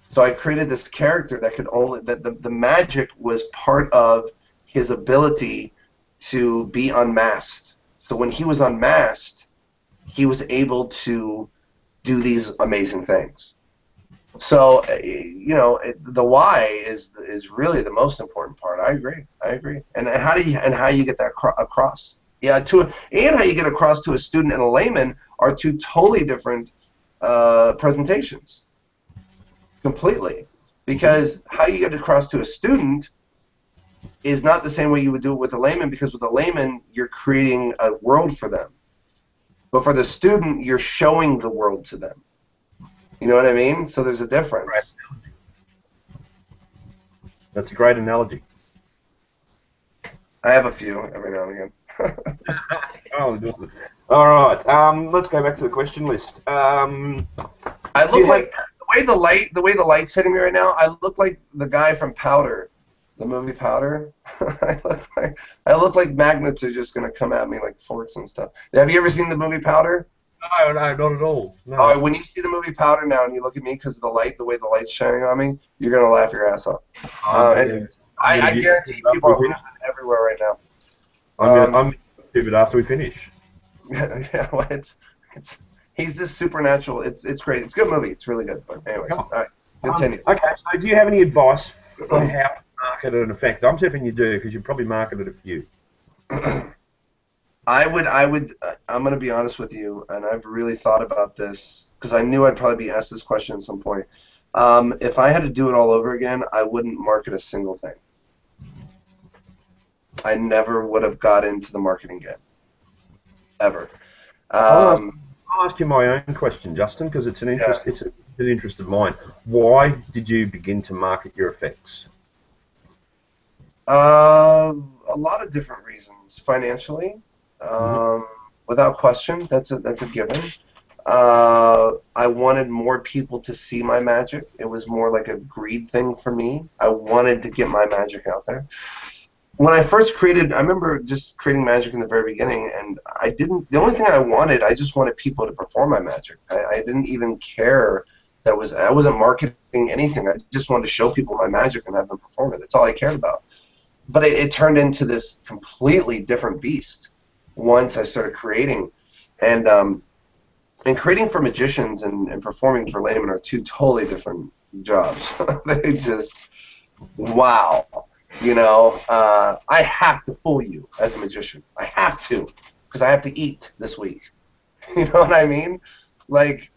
So I created this character that could only the magic was part of his ability to be unmasked. So when he was unmasked, he was able to do these amazing things. So the why is really the most important part. I agree. And how you get that across? Yeah, and how you get across to a student and a layman are two totally different presentations. Completely. Because how you get across to a student is not the same way you would do it with a layman, because with a layman, you're creating a world for them. But for the student, you're showing the world to them. You know what I mean? So there's a difference. That's a great analogy. I have a few every now and again. Oh, good. All right. Let's go back to the question list. I look like the way the light's hitting me right now. I look like the guy from Powder, the movie Powder. I look like magnets are just gonna come at me like forks and stuff. Have you ever seen the movie Powder? No, not at all. No. Oh, when you see the movie Powder now and you look at me because of the light, the way the light's shining on me, you're gonna laugh your ass off. I guarantee people are laughing everywhere right now. I'm gonna do it after we finish. Yeah, well, he's this supernatural. It's great. It's a good movie. It's really good. But anyways, all right, continue. Okay, so do you have any advice for how to market an effect? I'm tipping you do, because you've probably marketed a few. I'm going to be honest with you, and I've really thought about this because I knew I'd probably be asked this question at some point. If I had to do it all over again, I wouldn't market a single thing. I never would have got into the marketing game, ever. I'll ask you my own question, Justin, because it's an interest. Yeah. It's an interest of mine. Why did you begin to market your effects? A lot of different reasons. Financially, without question, that's a given. I wanted more people to see my magic. It was more like a greed thing for me. I wanted to get my magic out there. When I first created, I remember just creating magic in the very beginning, and the only thing I just wanted people to perform my magic. I didn't even care I wasn't marketing anything. I just wanted to show people my magic and have them perform it. That's all I cared about. But it turned into this completely different beast once I started creating. And creating for magicians and performing for laymen are two totally different jobs. They just, wow. I have to fool you as a magician. I have to, because I have to eat this week. You know what I mean? Like,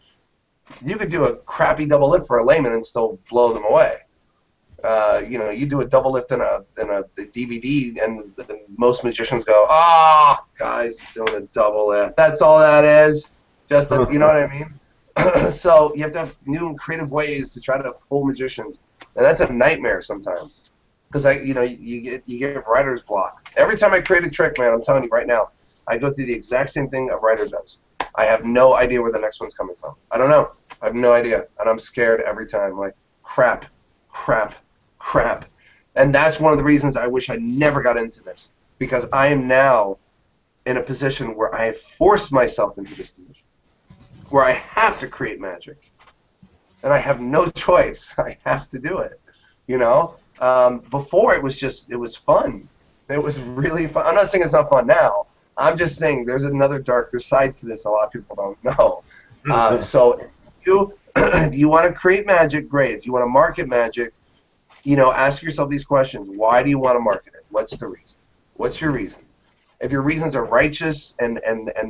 you could do a crappy double lift for a layman and still blow them away. You do a double lift in a DVD, and most magicians go, guys, doing a double lift. That's all that is. Just you know what I mean? So you have to have new and creative ways to try to fool magicians, and that's a nightmare sometimes. Because you get writer's block. Every time I create a trick, man, I'm telling you right now, I go through the exact same thing a writer does. I have no idea where the next one's coming from. I don't know. I have no idea, and I'm scared every time. Like, crap. And that's one of the reasons I wish I never got into this, because I am now in a position where I have forced myself into this position, where I have to create magic, and I have no choice. I have to do it. Before it was fun. It was really fun. I'm not saying it's not fun now. I'm just saying there's another darker side to this a lot of people don't know. So if you want to create magic, great. If you want to market magic, ask yourself these questions. Why do you want to market it? What's the reason? What's your reasons? If your reasons are righteous and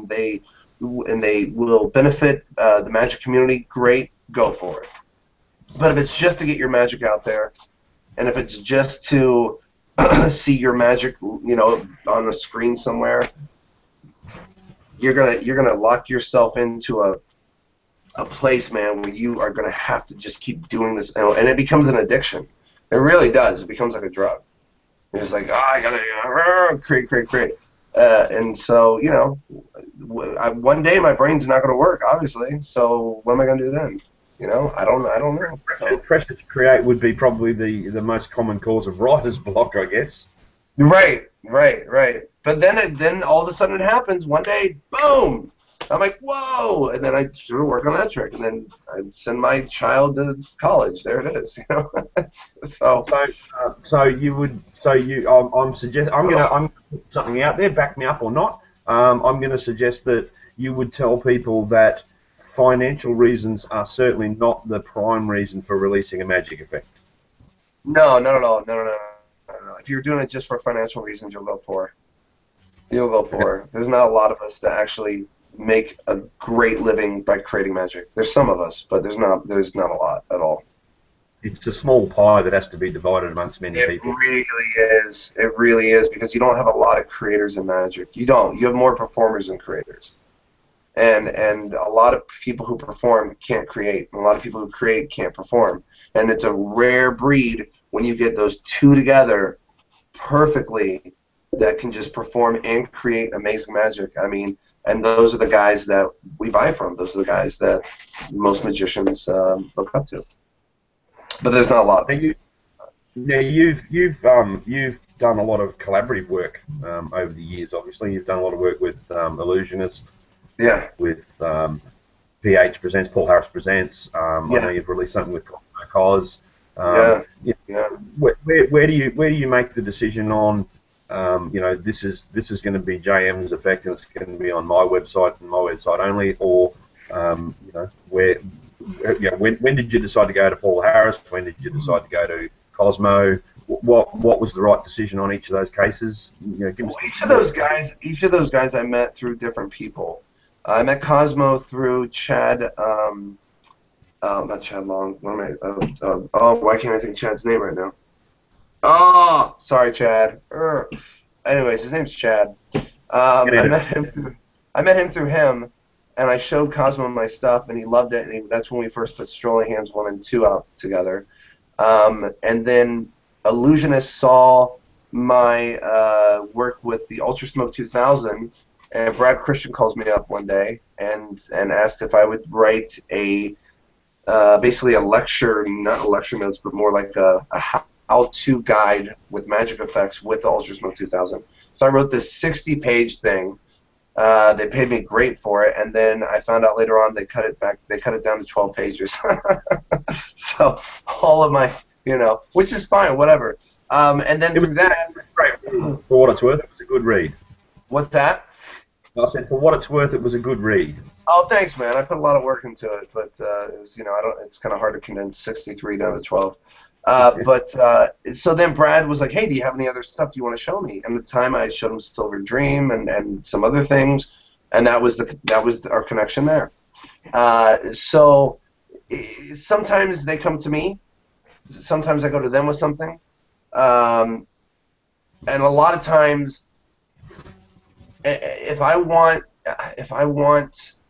they will benefit the magic community, great, go for it. But if it's just to get your magic out there, and if it's just to see your magic, on a screen somewhere, you're gonna lock yourself into a place, man, where you are gonna have to just keep doing this, and it becomes an addiction. It really does. It becomes like a drug. It's like, I gotta create. And so, one day my brain's not gonna work, obviously. So what am I gonna do then? I don't know. So. Pressure to create would be probably the most common cause of writer's block, I guess. Right. But then all of a sudden it happens. One day, boom! I'm like, whoa! And then I sort of work on that trick, and then I send my child to college. There it is. I'm gonna put something out there. Back me up or not. I'm gonna suggest that you would tell people that financial reasons are certainly not the prime reason for releasing a magic effect. No, not at all. No. If you're doing it just for financial reasons, you'll go poor. There's not a lot of us that actually make a great living by creating magic. There's some of us, but there's not a lot at all. It's a small pie that has to be divided amongst many people. It really is, because you don't have a lot of creators in magic. You have more performers than creators. And a lot of people who perform can't create. And a lot of people who create can't perform. And it's a rare breed when you get those two together perfectly that can just perform and create amazing magic. I mean, and those are the guys that we buy from. Those are the guys that most magicians look up to. But there's not a lot. You've done a lot of collaborative work over the years. Obviously, you've done a lot of work with Illusionists. Yeah. With PH Presents, Paul Harris Presents. I know you've released something with Cos. Where do you make the decision on? This is going to be JM's effect, and it's going to be on my website and my website only, or when did you decide to go to Paul Harris? When did you decide to go to Cosmo? What was the right decision on each of those cases? Each of those guys I met through different people. I met Cosmo through Chad. Not Chad Long. What am I? Why can't I think of Chad's name right now? Oh, sorry, Chad. Anyways, his name's Chad. I met him through him, and I showed Cosmo my stuff, and he loved it. And that's when we first put Strolling Hands 1 and 2 out together. And then Illusionist saw my work with the Ultra Smoke 2000. And Brad Christian calls me up one day and asked if I would write basically a lecture, not lecture notes, but more like a how-to guide with magic effects with the Ultra Smoke 2000. So I wrote this 60-page thing. They paid me great for it, and then I found out later on they cut it back. They cut it down to 12 pages. So all of my, which is fine, whatever. And then through that, for what it's worth, it was a good read. What's that? I said, for what it's worth, it was a good read. Oh, thanks, man. I put a lot of work into it, but it was, it's kind of hard to condense 63 down to 12. So then Brad was like, hey, do you have any other stuff you want to show me? And at the time, I showed him Silver Dream and some other things, and that was our connection there. So sometimes they come to me. Sometimes I go to them with something. And a lot of times, if I want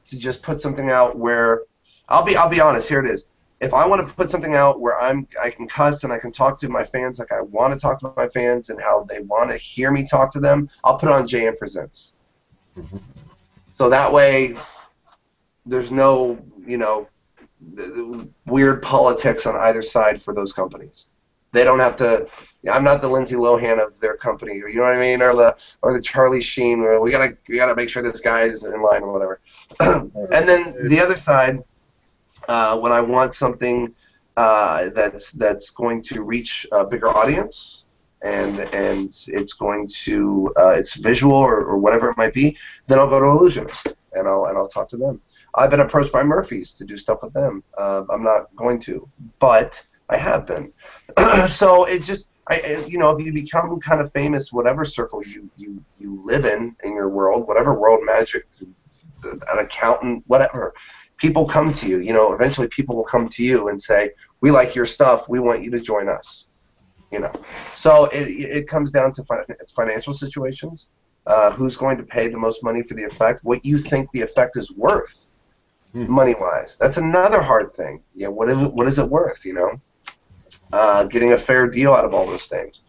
to just put something out where I'll be honest, here it is. If I want to put something out where I can cuss and I can talk to my fans like I want to talk to my fans and how they want to hear me talk to them, I'll put it on JM Presents. Mm-hmm. So that way there's no, weird politics on either side for those companies. They don't have to. I'm not the Lindsay Lohan of their company, you know what I mean, or the Charlie Sheen. Where we gotta make sure this guy is in line or whatever. And then the other side, when I want something that's going to reach a bigger audience and it's going to it's visual or whatever it might be, then I'll go to Illusionist. and I'll talk to them. I've been approached by Murphys to do stuff with them. I'm not going to, but I have been. So it just, you know, if you become kind of famous, whatever circle you live in your world, whatever world magic, an accountant, whatever, people come to you. You know, eventually people will come to you and say, we like your stuff, we want you to join us. You know, so it comes down to financial situations. Who's going to pay the most money for the effect? What you think the effect is worth, money-wise. That's another hard thing. Yeah, what is it worth? You know, getting a fair deal out of all those things.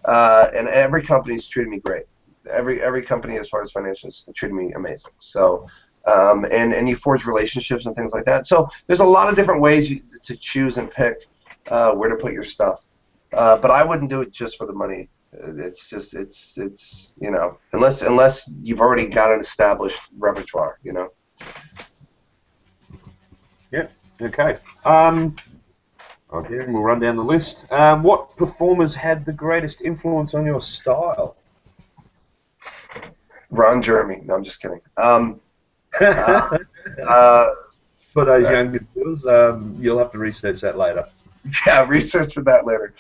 And every company's treated me great. Every company, as far as financials, treated me amazing. So, and you forge relationships and things like that. So there's a lot of different ways to choose and pick where to put your stuff. But I wouldn't do it just for the money. It's just it's you know, unless you've already got an established repertoire, you know. Yeah. Okay. Okay, we'll run down the list. What performers had the greatest influence on your style? Ron Jeremy. No, I'm just kidding. For those younger viewers, you'll have to research that later. Yeah, research for that later.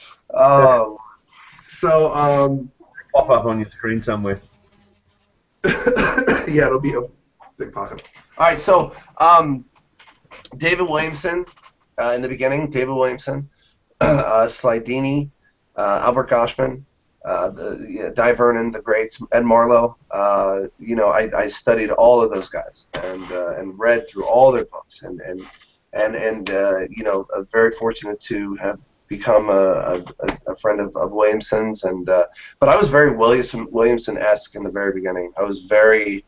So Pop up on your screen somewhere. yeah, it'll be a big pocket. All right, so David Williamson in the beginning, David Williamson, Slidini, Albert Goshman, Di Vernon, the greats, Ed Marlowe. You know, I studied all of those guys and read through all their books and you know, very fortunate to have become a friend of Williamson's, and but I was very Williamson-esque in the very beginning. I was very,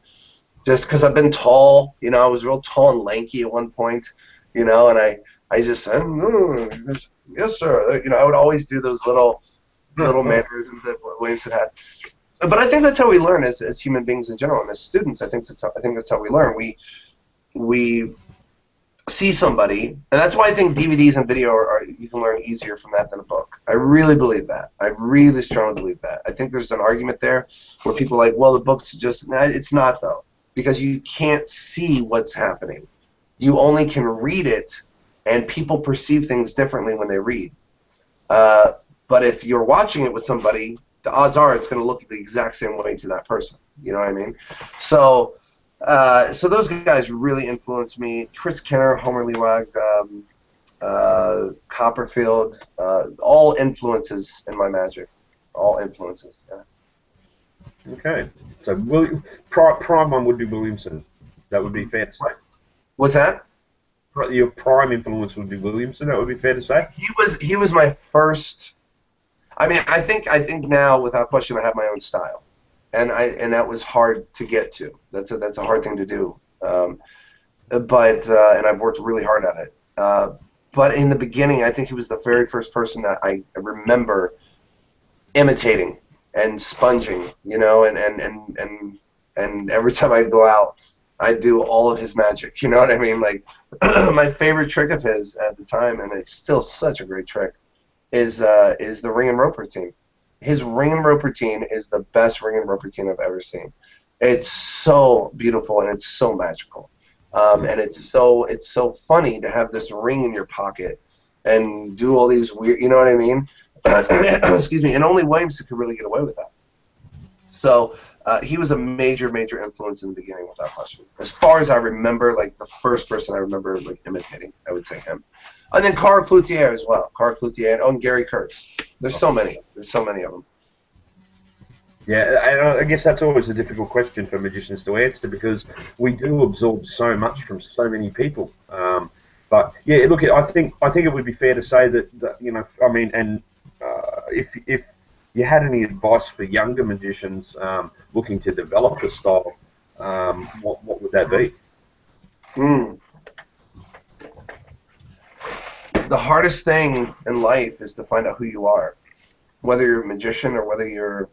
just because I've been tall, you know, I was real tall and lanky at one point, you know, and I just said, yes sir, you know, I would always do those little mannerisms that Williamson had. But I think that's how we learn as human beings in general, and as students. I think that's how we learn. We see somebody, and that's why I think DVDs and video you can learn easier from that than a book. I really believe that. I really strongly believe that. I think there's an argument there where people are like, well, the book's just, it's not though, because you can't see what's happening. You only can read it, and people perceive things differently when they read. But if you're watching it with somebody, the odds are it's going to look the exact same way to that person. You know what I mean? So those guys really influenced me. Chris Kenner, Homer Lewag, Copperfield, all influences in my magic. All influences, yeah. Okay. So prime one would be Williamson. That would be fair to say. What's that? Your prime influence would be Williamson. That would be fair to say. He was my first. I mean, I think now, without question, I have my own style. And that was hard to get to. That's a hard thing to do. But I've worked really hard at it. But in the beginning, I think he was the very first person that I remember imitating and sponging. You know, and every time I'd go out, I'd do all of his magic. You know what I mean? Like my favorite trick of his at the time, and it's still such a great trick, is the ring and rope routine. His ring and rope routine is the best ring and rope routine I've ever seen. It's so beautiful and it's so magical, and it's so funny to have this ring in your pocket and do all these weird, you know what I mean? Excuse me. And only Williamson could really get away with that. So he was a major influence in the beginning, without question. As far as I remember, like the first person I remember like imitating, I would say him. And then Carl Cloutier as well. Carl Cloutier and Gary Kurtz. There's so many. There's so many of them. Yeah, and I guess that's always a difficult question for magicians to answer, because we do absorb so much from so many people. But yeah, look, I think it would be fair to say that you know, I mean, and if you had any advice for younger magicians looking to develop a style, what would that be? The hardest thing in life is to find out who you are, whether you're a magician or whether you're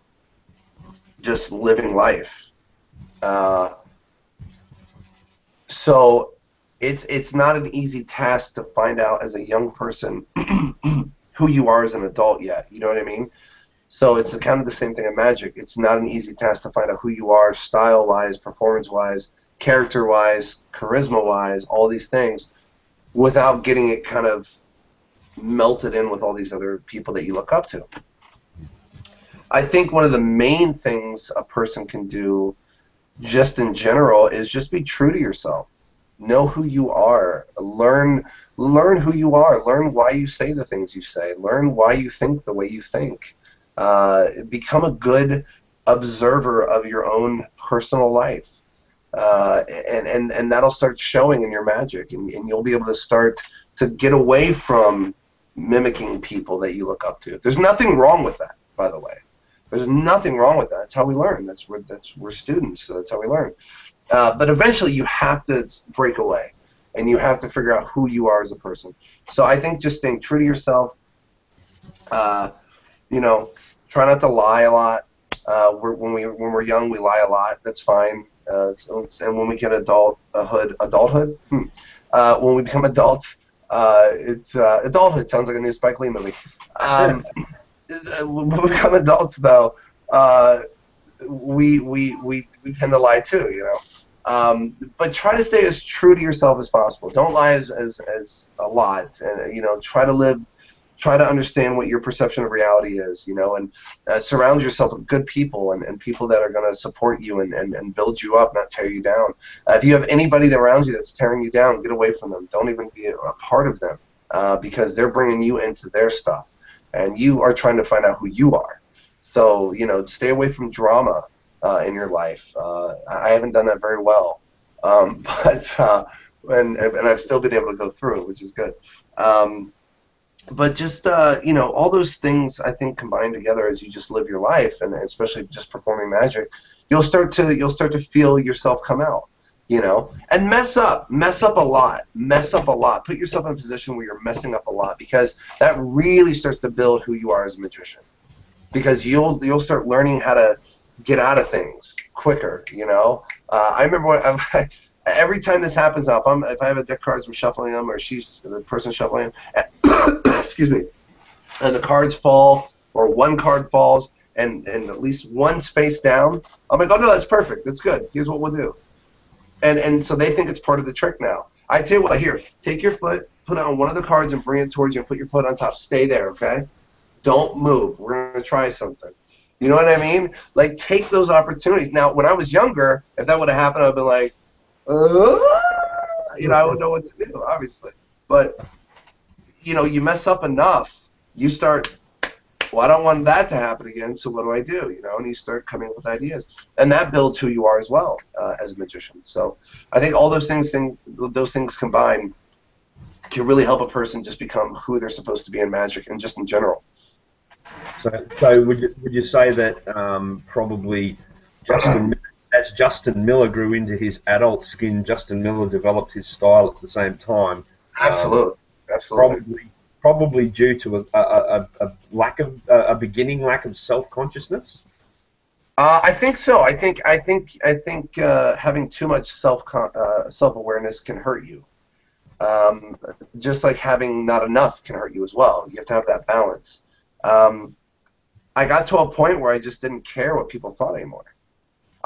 just living life. So it's not an easy task to find out as a young person who you are as an adult yet. You know what I mean? So it's kind of the same thing in magic. It's not an easy task to find out who you are, style-wise, performance-wise, character-wise, charisma-wise, all these things, without getting it kind of melted in with all these other people that you look up to. I think one of the main things a person can do just in general is just be true to yourself. Know who you are. Learn who you are. Learn why you say the things you say. Learn why you think the way you think. Become a good observer of your own personal life. And that'll start showing in your magic, and you'll be able to start to get away from mimicking people that you look up to. There's nothing wrong with that, by the way. There's nothing wrong with that. That's how we learn. We're students, so that's how we learn. But eventually, you have to break away, and you have to figure out who you are as a person. So I think just staying true to yourself. You know, try not to lie a lot. When we're young, we lie a lot. That's fine. And when we get adulthood. When we become adults, it's adulthood. Sounds like a new Spike Lee movie. When we become adults, though, we tend to lie too, you know. But try to stay as true to yourself as possible. Don't lie as a lot, and you know, try to understand what your perception of reality is, you know, and surround yourself with good people and people that are going to support you and build you up, not tear you down. If you have anybody around you that's tearing you down, get away from them. Don't even be a part of them because they're bringing you into their stuff, and you are trying to find out who you are. So, you know, stay away from drama in your life. I haven't done that very well, but I've still been able to go through it, which is good. But just you know, all those things I think combined together as you just live your life, and especially just performing magic, you'll start to feel yourself come out, you know, and mess up a lot, put yourself in a position where you're messing up a lot, because that really starts to build who you are as a magician, because you'll start learning how to get out of things quicker, you know. I remember every time this happens now, if I have a deck of cards, I'm shuffling them, or she's the person shuffling them, excuse me, and the cards fall, or one card falls, and at least one's face down, I'm like, oh no, that's perfect, that's good, here's what we'll do. And so they think it's part of the trick now. I tell you what, here, take your foot, put it on one of the cards and bring it towards you, and put your foot on top. Stay there, okay? Don't move. We're going to try something. You know what I mean? Like, take those opportunities. Now, when I was younger, if that would have happened, I would have been like, you know, I wouldn't know what to do, obviously. But, you know, you mess up enough, you start, well, I don't want that to happen again, so what do I do? You know, and you start coming up with ideas. And that builds who you are as well as a magician. So I think all those things combined can really help a person just become who they're supposed to be in magic and just in general. So would you say that probably as Justin Miller grew into his adult skin, Justin Miller developed his style at the same time? Absolutely. Absolutely. Probably due to a beginning lack of self-consciousness. I think so. I think having too much self-awareness can hurt you. Just like having not enough can hurt you as well. You have to have that balance. I got to a point where I just didn't care what people thought anymore.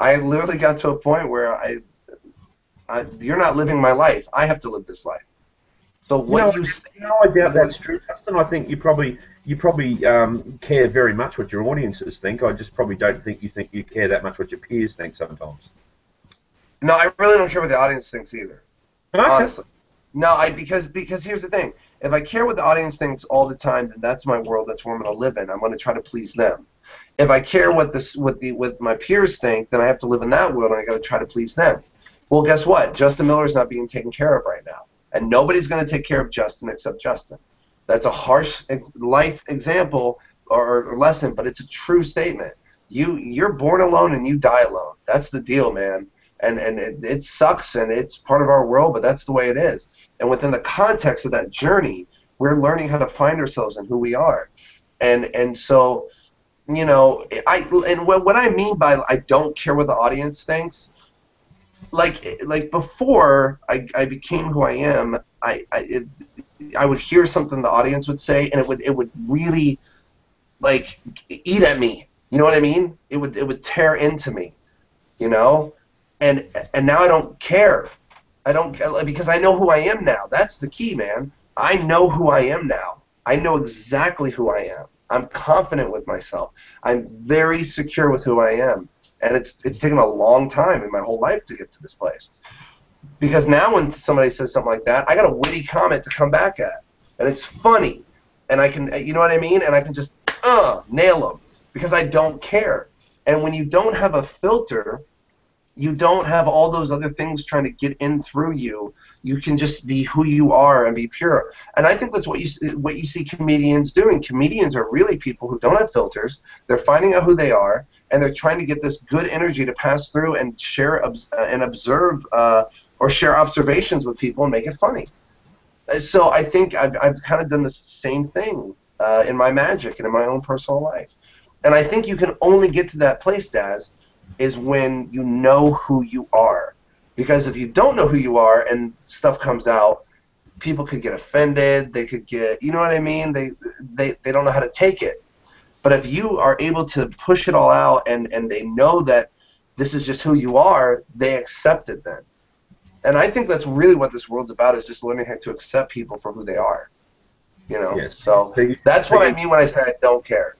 I literally got to a point where you're not living my life. I have to live this life. So what you say, I doubt that's true, Justin. I think you probably care very much what your audiences think. I just probably don't think you care that much what your peers think sometimes. No, I really don't care what the audience thinks either. Okay. Honestly. No, because here's the thing. If I care what the audience thinks all the time, then that's my world. That's where I'm going to live in. I'm going to try to please them. If I care what my peers think, then I have to live in that world, and I got to try to please them. Well, guess what? Justin Miller is not being taken care of right now, and nobody's going to take care of Justin except Justin. That's a harsh life example or lesson, but it's a true statement. You're born alone and you die alone. That's the deal, man. And it sucks, and it's part of our world, but that's the way it is. And within the context of that journey, we're learning how to find ourselves and who we are. And so, you know, what I mean by I don't care what the audience thinks, like before I became who I am, I would hear something the audience would say, and it would really like eat at me. You know what I mean? It would tear into me, you know. and now I don't care. I don't, because I know who I am now. That's the key, man. I know who I am now. I know exactly who I am. I'm confident with myself. I'm very secure with who I am. And it's taken a long time in my whole life to get to this place. Because now when somebody says something like that, I got a witty comment to come back at. And it's funny. And I can, you know what I mean? And I can just, nail them. Because I don't care. And when you don't have a filter, you don't have all those other things trying to get in through you. You can just be who you are and be pure. And I think that's what you see comedians doing. Comedians are really people who don't have filters. They're finding out who they are, and they're trying to get this good energy to pass through and share and observe or share observations with people and make it funny. So I think I've kind of done the same thing in my magic and in my own personal life. And I think you can only get to that place, Daz, is when you know who you are. Because if you don't know who you are and stuff comes out, people could get offended, they could get, you know what I mean? They don't know how to take it. But if you are able to push it all out and they know that this is just who you are, they accept it then. And I think that's really what this world's about, is just learning how to accept people for who they are. You know? Yes. So that's what I mean when I say I don't care.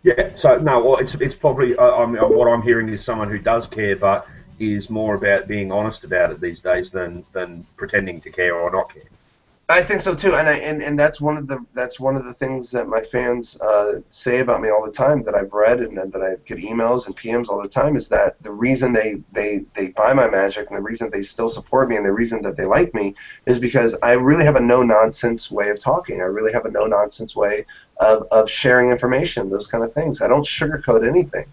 Yeah, so no, well, it's probably what I'm hearing is someone who does care, but is more about being honest about it these days than pretending to care or not care. I think so too, and that's one of the things that my fans say about me all the time, that I've read and that I get emails and PMs all the time, is that the reason they buy my magic and the reason they still support me and the reason that they like me is because I really have a no-nonsense way of talking. I really have a no-nonsense way of sharing information, those kind of things. I don't sugarcoat anything.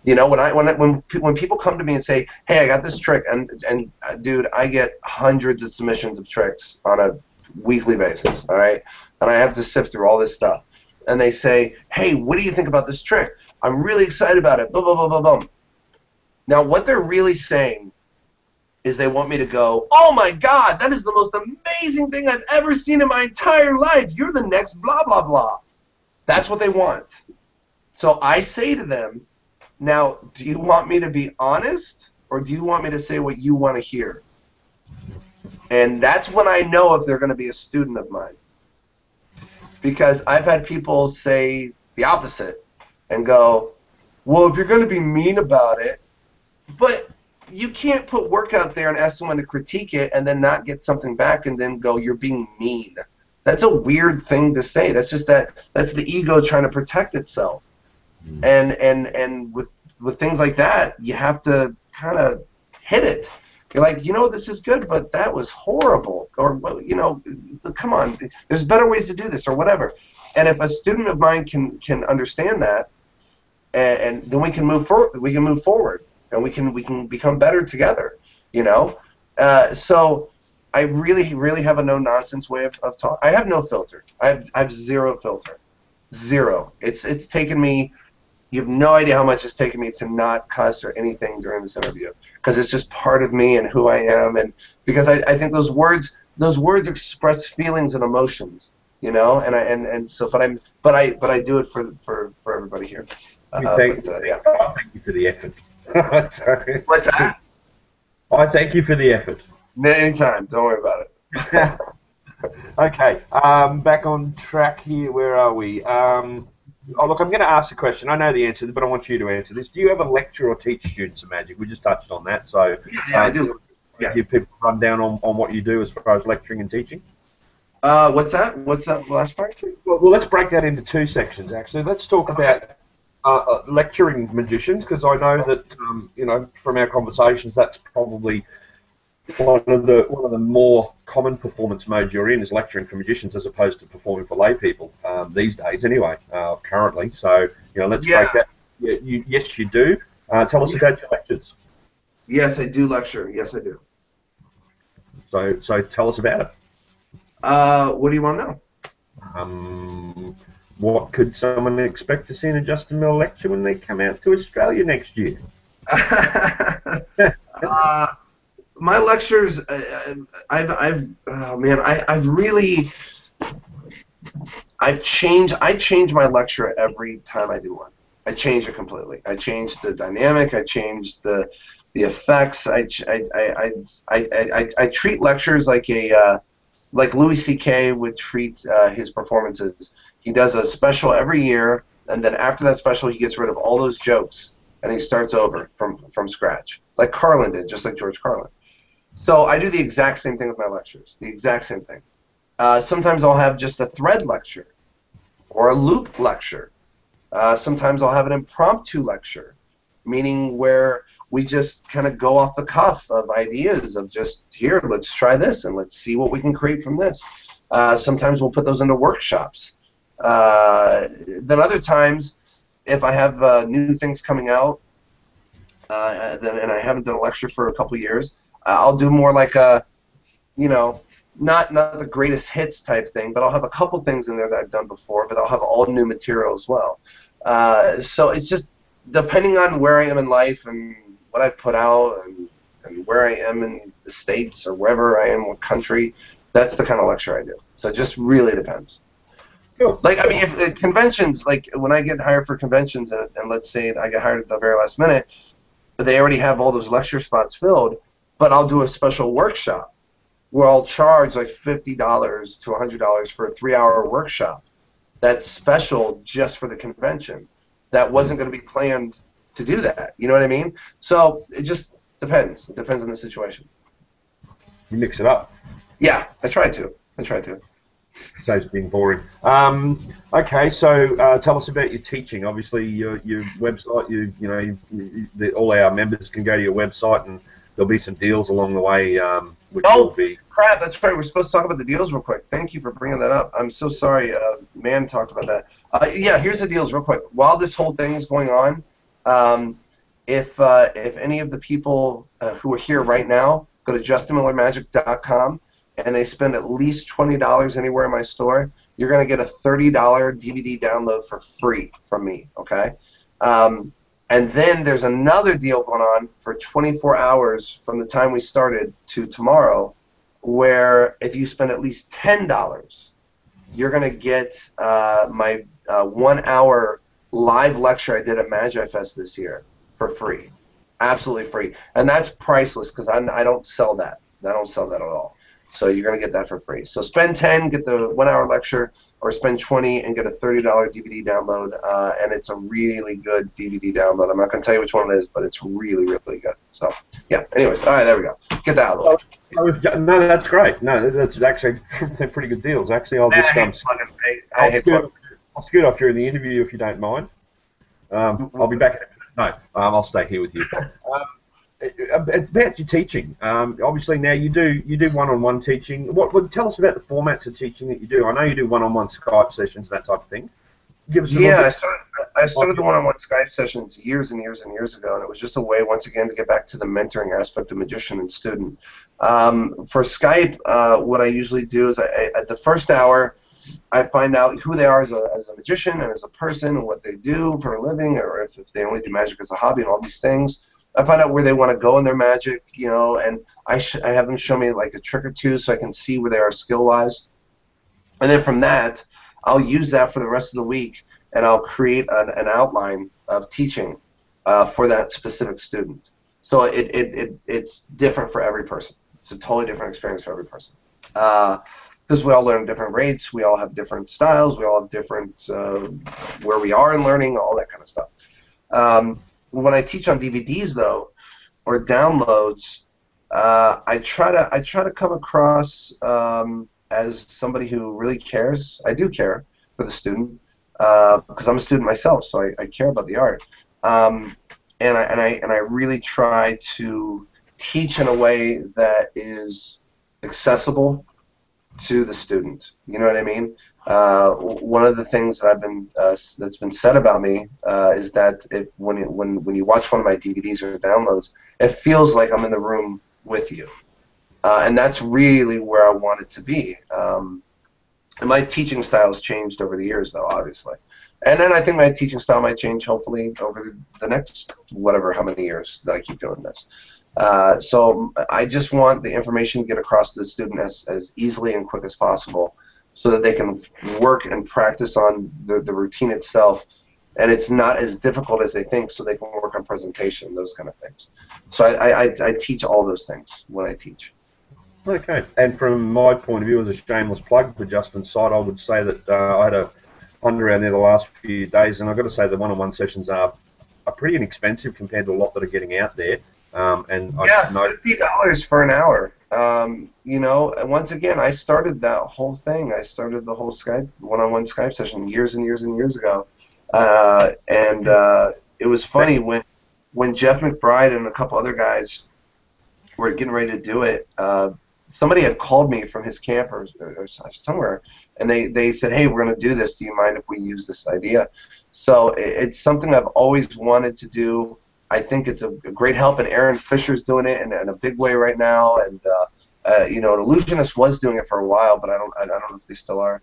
You know, when people come to me and say, "Hey, I got this trick," and dude, I get hundreds of submissions of tricks on a weekly basis, all right? And I have to sift through all this stuff. And they say, "Hey, what do you think about this trick? I'm really excited about it, blah, blah, blah, blah, blah." Now, what they're really saying is they want me to go, "Oh my God, that is the most amazing thing I've ever seen in my entire life. You're the next blah, blah, blah." That's what they want. So I say to them, now, do you want me to be honest, or do you want me to say what you want to hear? And that's when I know if they're going to be a student of mine. Because I've had people say the opposite and go, "Well, if you're going to be mean about it," but you can't put work out there and ask someone to critique it and then not get something back and then go, "You're being mean." That's a weird thing to say. That's just that's the ego trying to protect itself. And with things like that, you have to kind of hit it. You're like, "You know, this is good, but that was horrible," or, you know, "Come on, there's better ways to do this," or whatever. And if a student of mine can understand that, and then we can move forward. We can move forward, and we can become better together. You know, so I really have a no nonsense way of talking. I have no filter. I have zero filter, zero. It's taken me. You have no idea how much it's taken me to not cuss or anything during this interview, because it's just part of me and who I am, and because I think those words express feelings and emotions, you know, and so but I do it for everybody here. Yeah. Thank you for the effort. What's that? I thank you for the effort. Anytime. Don't worry about it. Okay, back on track here. Where are we? Oh, look, I'm going to ask a question. I know the answer, but I want you to answer this. Do you ever lecture or teach students of magic? We just touched on that, so yeah, I do. Yeah. Give people a rundown on what you do as far as lecturing and teaching. What's that? What's that last part? Well, let's break that into two sections, actually. Let's talk about lecturing magicians, because I know that you know, from our conversations, that's probably one of the more common performance modes you're in, is lecturing for magicians as opposed to performing for lay people these days, anyway. Currently, so you know, let's break that. Yeah, yes, you do. Tell us about your lectures. Yes, I do lecture. Yes, I do. So tell us about it. What do you want to know? What could someone expect to see in a Justin Miller lecture when they come out to Australia next year? My lectures, I change my lecture every time I do one. I change it completely. I change the dynamic. I change the the effects. I treat lectures like like Louis C.K. would treat his performances. He does a special every year, and then after that special, he gets rid of all those jokes, and he starts over from scratch, like Carlin did, just like George Carlin. So I do the exact same thing with my lectures, the exact same thing. Sometimes I'll have just a thread lecture or a loop lecture. Sometimes I'll have an impromptu lecture, meaning where we just kind of go off the cuff of ideas of just, here, let's try this and let's see what we can create from this. Sometimes we'll put those into workshops. Then other times, if I have new things coming out, and I haven't done a lecture for a couple years, I'll do more like a, you know, not the greatest hits type thing, but I'll have a couple things in there that I've done before, but I'll have all new material as well. So it's just depending on where I am in life and what I've put out and where I am in the States or wherever I am, what country, that's the kind of lecture I do. So it just really depends. Cool. Like, I mean, if conventions, like when I get hired for conventions, and let's say I get hired at the very last minute, they already have all those lecture spots filled, but I'll do a special workshop where I'll charge like $50 to $100 for a 3-hour workshop. That's special just for the convention. That wasn't going to be planned to do that. You know what I mean? So it just depends. It depends on the situation. You mix it up. Yeah, I try to. Saves being boring. Okay, so tell us about your teaching. Obviously, your website. All our members can go to your website, and there'll be some deals along the way, which will be. Crap! That's right. We're supposed to talk about the deals real quick. Thank you for bringing that up. I'm so sorry. Man talked about that. Yeah, here's the deals real quick. While this whole thing is going on, if any of the people who are here right now go to justinmillermagic.com. and they spend at least $20 anywhere in my store, you're going to get a $30 DVD download for free from me, okay? And then there's another deal going on for 24 hours from the time we started to tomorrow, where if you spend at least $10, you're going to get my 1-hour live lecture I did at Magi Fest this year for free, absolutely free. And that's priceless because I don't sell that. I don't sell that at all. So you're going to get that for free. So spend 10, get the 1-hour lecture, or spend 20 and get a $30 DVD download. And it's a really good DVD download. I'm not going to tell you which one it is, but it's really, really good. So, yeah. Anyways, all right, there we go. Get that out of the way. No, that's great. No, that's actually they're pretty good deals. Actually, I'll just I'll scoot off during the interview if you don't mind. I'll be back in a minute. No, I'll stay here with you. About your teaching, obviously now you do one-on-one teaching. What tell us about the formats of teaching that you do? I know you do one-on-one Skype sessions, that type of thing. Give us I started the one-on-one Skype sessions years and years and years ago, and it was just a way, once again, to get back to the mentoring aspect of magician and student. For Skype, what I usually do is at the first hour, I find out who they are as a magician and as a person and what they do for a living, or if they only do magic as a hobby and all these things. I find out where they want to go in their magic, and I have them show me like a trick or two so I can see where they are skill-wise. And then from that, I'll use that for the rest of the week, and I'll create an outline of teaching for that specific student. So it's different for every person. It's a totally different experience for every person. Because we all learn at different rates, we all have different styles, we all have different where we are in learning, all that kind of stuff. When I teach on DVDs though, or downloads, I try to come across as somebody who really cares. I do care for the student because I'm a student myself, so I care about the art. And I really try to teach in a way that is accessible to the student. You know what I mean? One of the things that I've been that's been said about me is that when you watch one of my DVDs or downloads, it feels like I'm in the room with you, and that's really where I want it to be. And my teaching style's changed over the years, though, obviously. And then I think my teaching style might change, hopefully, over the next how many years that I keep doing this. So I just want the information to get across to the student as easily and quick as possible so that they can work and practice on the routine itself and it's not as difficult as they think, so they can work on presentation, those kind of things. So I teach all those things when I teach. Okay, and from my point of view, as a shameless plug for Justin's site, I would say that I had a hunt around there the last few days, and I've got to say the one-on-one sessions are pretty inexpensive compared to a lot that are getting out there. And yeah, $50 for an hour. You know, and once again, I started that whole thing. I started the whole Skype one-on-one Skype session years and years and years ago, it was funny when Jeff McBride and a couple other guys were getting ready to do it. Somebody had called me from his camp or somewhere, and they said, "Hey, we're going to do this. Do you mind if we use this idea?" So it's something I've always wanted to do. I think it's a great help, and Aaron Fisher's doing it in a big way right now. And you know, an illusionist was doing it for a while, but I don't know if they still are.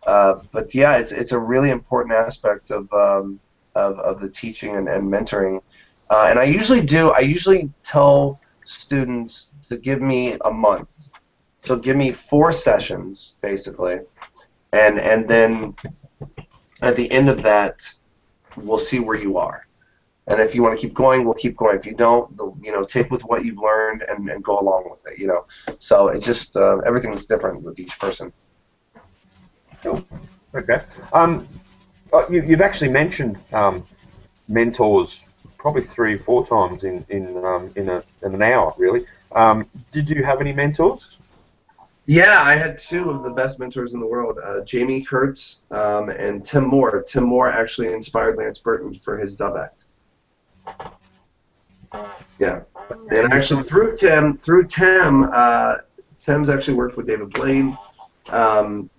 But yeah, it's a really important aspect of the teaching and mentoring. And I usually tell students to give me a month. So give me 4 sessions, basically, and then at the end of that, we'll see where you are. And if you want to keep going, we'll keep going. If you don't, you know, take with what you've learned and go along with it. You know, so it's just everything's different with each person. Cool. Okay. You've actually mentioned mentors probably 3 or 4 times in an hour, really. Did you have any mentors? Yeah, I had 2 of the best mentors in the world, Jamie Kurtz and Tim Moore. Tim Moore actually inspired Lance Burton for his dub act. Yeah, and actually through Tim, Tim's actually worked with David Blaine.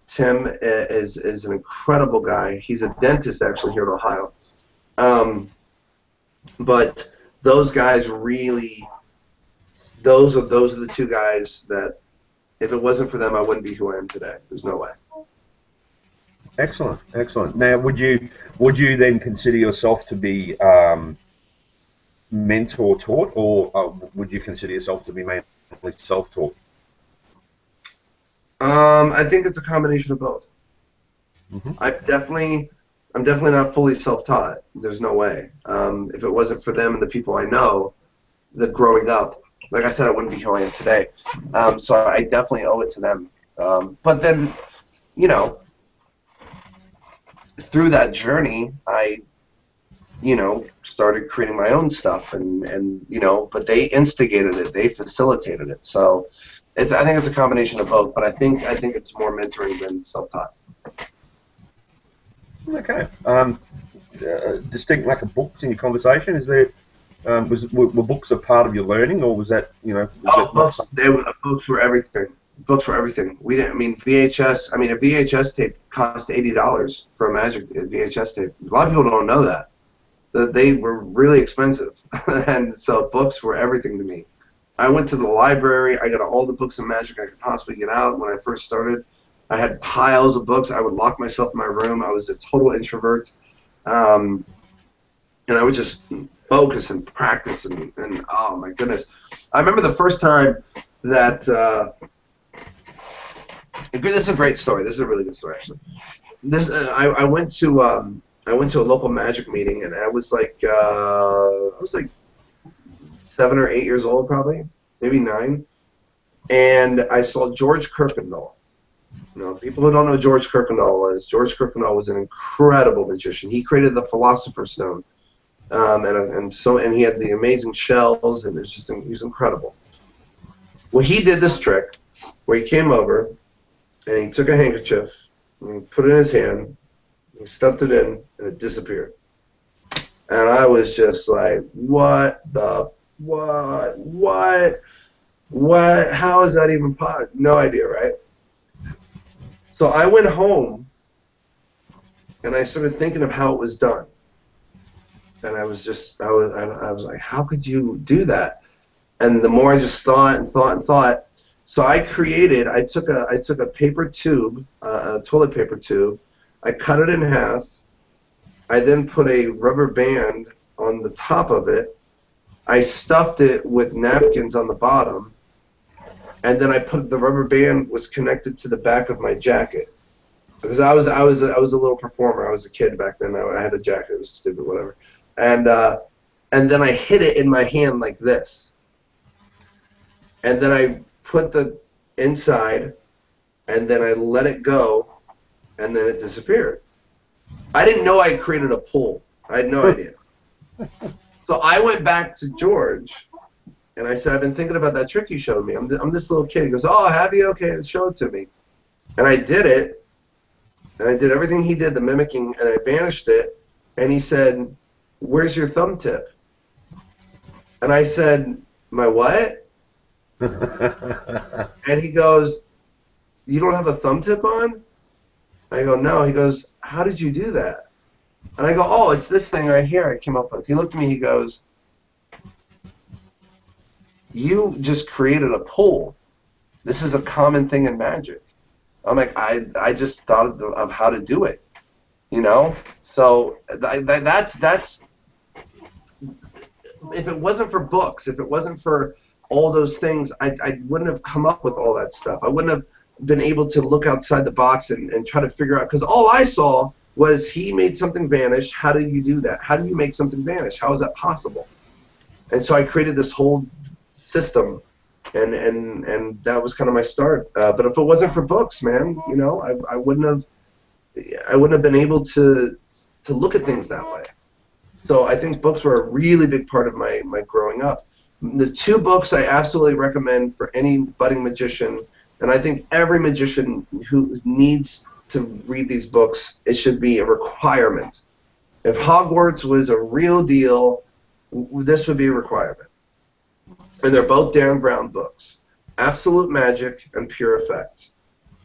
Tim is an incredible guy. He's a dentist actually here in Ohio. But those guys really, those are the 2 guys that, if it wasn't for them, I wouldn't be who I am today. There's no way. Excellent, excellent. Now, would you then consider yourself to be mentor taught, or would you consider yourself to be mainly self-taught? I think it's a combination of both. Mm-hmm. I'm definitely not fully self-taught. There's no way. If it wasn't for them and the people I know, that growing up, like I said, I wouldn't be who I am today. So I definitely owe it to them. But then, you know, through that journey, I, you know, started creating my own stuff, and you know, but they instigated it, they facilitated it. So I think it's a combination of both. But I think it's more mentoring than self-taught. Okay. Distinct lack of books in your conversation. Is there? Were books a part of your learning, or was that, you know? Books were everything. Books were everything. We didn't. I mean, VHS. I mean, a VHS tape cost $80 for a Magic VHS tape. A lot of people don't know that. That they were really expensive, and so books were everything to me. I went to the library. I got all the books of Magic I could possibly get out when I first started. I had piles of books. I would lock myself in my room. I was a total introvert, and I would just focus and practice, and oh my goodness. I remember the first time that this is a great story. This is a really good story, actually. I went to a local Magic meeting, and I was like 7 or 8 years old, probably, maybe 9, and I saw George Kirkendall. You know, people who don't know George Kirkendall was an incredible magician. He created the Philosopher's Stone. And he had the amazing shells, and he was incredible. Well, he did this trick where he came over and he took a handkerchief and he put it in his hand, he stuffed it in, and it disappeared. And I was just like, what? How is that even possible? No idea, right? So I went home and I started thinking of how it was done. And I was like, how could you do that? And the more I just thought and thought and thought, so I took a paper tube, a toilet paper tube, I cut it in half, I then put a rubber band on the top of it, I stuffed it with napkins on the bottom, and then the rubber band was connected to the back of my jacket. because I was a little performer. I was a kid back then. I had a jacket. It was stupid, whatever. And then I hit it in my hand like this, and then I put the inside, and then I let it go, and then it disappeared. I didn't know I created a pull. I had no idea. So I went back to George, and I said, I've been thinking about that trick you showed me. I'm this little kid. He goes, oh, have you? Okay, show it to me. And I did it, and I did everything he did, the mimicking, and I banished it. And he said, where's your thumb tip? And I said, my what? And he goes, you don't have a thumb tip on? I go, no. He goes, how did you do that? And I go, oh, it's this thing right here I came up with. He looked at me, he goes, you just created a pull. This is a common thing in magic. I'm like, I just thought of how to do it, you know? So that's if it wasn't for books, if it wasn't for all those things, I wouldn't have come up with all that stuff. I wouldn't have been able to look outside the box and try to figure out, because all I saw was he made something vanish. How do you do that? How do you make something vanish? How is that possible? And so I created this whole system, and that was kind of my start. But if it wasn't for books, man, you know, I wouldn't have been able to look at things that way. So I think books were a really big part of my growing up. The two books I absolutely recommend for any budding magician, and I think every magician who needs to read these books, it should be a requirement. If Hogwarts was a real deal, this would be a requirement. And they're both Dan Brown books, Absolute Magic and Pure Effect.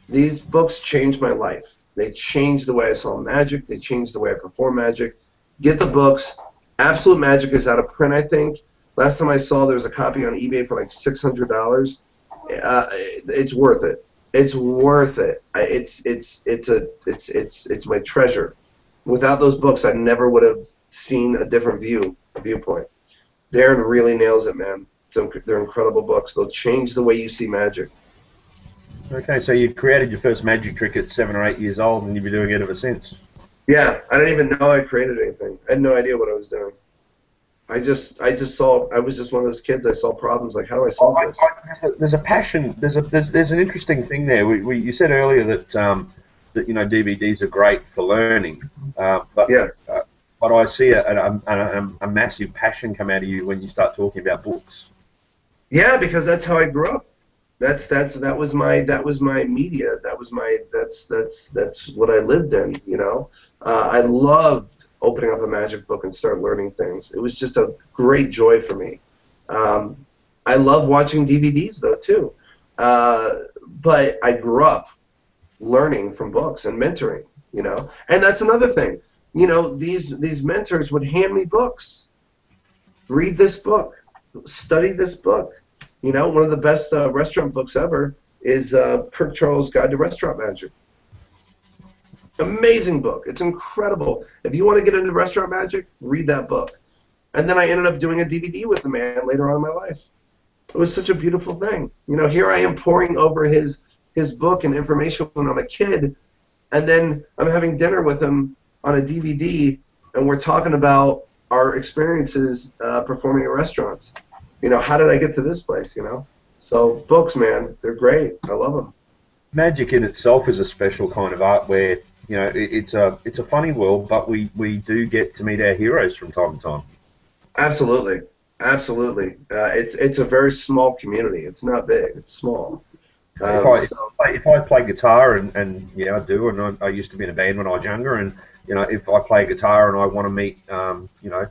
These books changed my life. They changed the way I saw magic. They changed the way I perform magic. Get the books. Absolute Magic is out of print, I think. Last time I saw, there was a copy on eBay for like $600. It's worth it. It's worth it. It's my treasure. Without those books, I never would have seen a different viewpoint. Darren really nails it, man. They're incredible books. They'll change the way you see magic. Okay, so you created your first magic trick at 7 or 8 years old, and you've been doing it ever since. Yeah, I didn't even know I created anything. I had no idea what I was doing. I was just one of those kids. I saw problems like, how do I solve this? There's a passion. There's an interesting thing there. You said earlier that that DVDs are great for learning, but Yeah. But I see a massive passion come out of you when you start talking about books. Yeah, because that's how I grew up. That was my media. That's what I lived in. You know, I loved opening up a magic book and start learning things. It was just a great joy for me. I love watching DVDs though too, but I grew up learning from books and mentoring. You know, and that's another thing. You know, these mentors would hand me books. Read this book. Study this book. You know, one of the best restaurant books ever is Kirk Charles' Guide to Restaurant Magic. Amazing book. It's incredible. If you want to get into restaurant magic, read that book. And then I ended up doing a DVD with the man later on in my life. It was such a beautiful thing. You know, here I am poring over his book and information when I'm a kid, and then I'm having dinner with him on a DVD, and we're talking about our experiences performing at restaurants. You know, how did I get to this place, you know? So books, man, they're great. I love them. Magic in itself is a special kind of art where, you know, it's a funny world, but we do get to meet our heroes from time to time. Absolutely. Absolutely. It's a very small community. It's not big. It's small. If I play guitar, and yeah, I do, and I used to be in a band when I was younger, and, you know, if I play guitar and I want to meet, you know,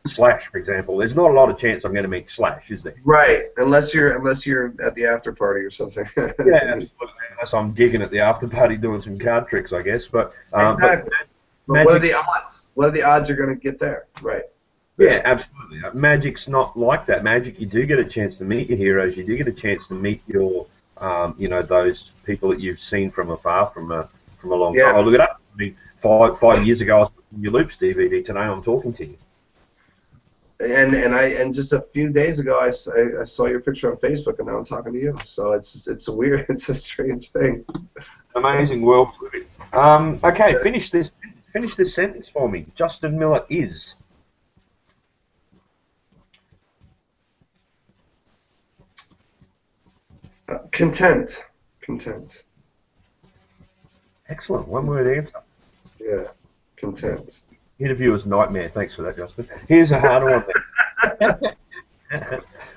Slash, for example, there's not a lot of chance I'm going to meet Slash, is there? Right, unless you're at the after party or something. Yeah, unless I'm gigging at the after party doing some card tricks, I guess. But exactly. But what are the odds? What are the odds you're going to get there? Right. Yeah, absolutely. Magic's not like that. Magic, you do get a chance to meet your heroes. You do get a chance to meet your, you know, those people that you've seen from afar from a long time. I'll look it up. I mean, five years ago, I was watching your Loops DVD. Today, I'm talking to you. And just a few days ago, I saw your picture on Facebook, and now I'm talking to you. So it's a strange thing. Amazing world. Okay, finish this. Finish this sentence for me. Justin Miller is. Content. Content. Excellent. One word answer. Yeah. Content. Interviewer's nightmare. Thanks for that, Justin. Here's a harder one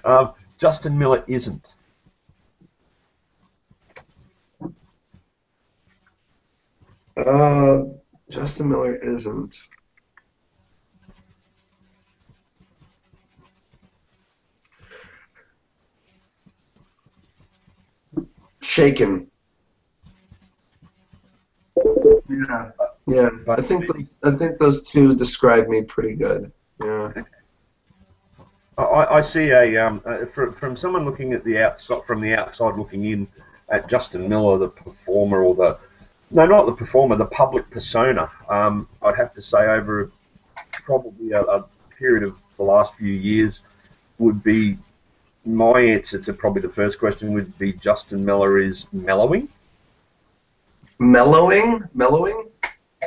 then. Justin Miller isn't. Justin Miller isn't. Shaken. Yeah. Yeah. I think those two describe me pretty good. Yeah. I see from someone looking at the outside, from the outside looking in at Justin Miller, the performer, or the no, not the performer, the public persona. I'd have to say over probably a period of the last few years would be my answer to probably the first question would be Justin Miller is mellowing. Mellowing? Mellowing?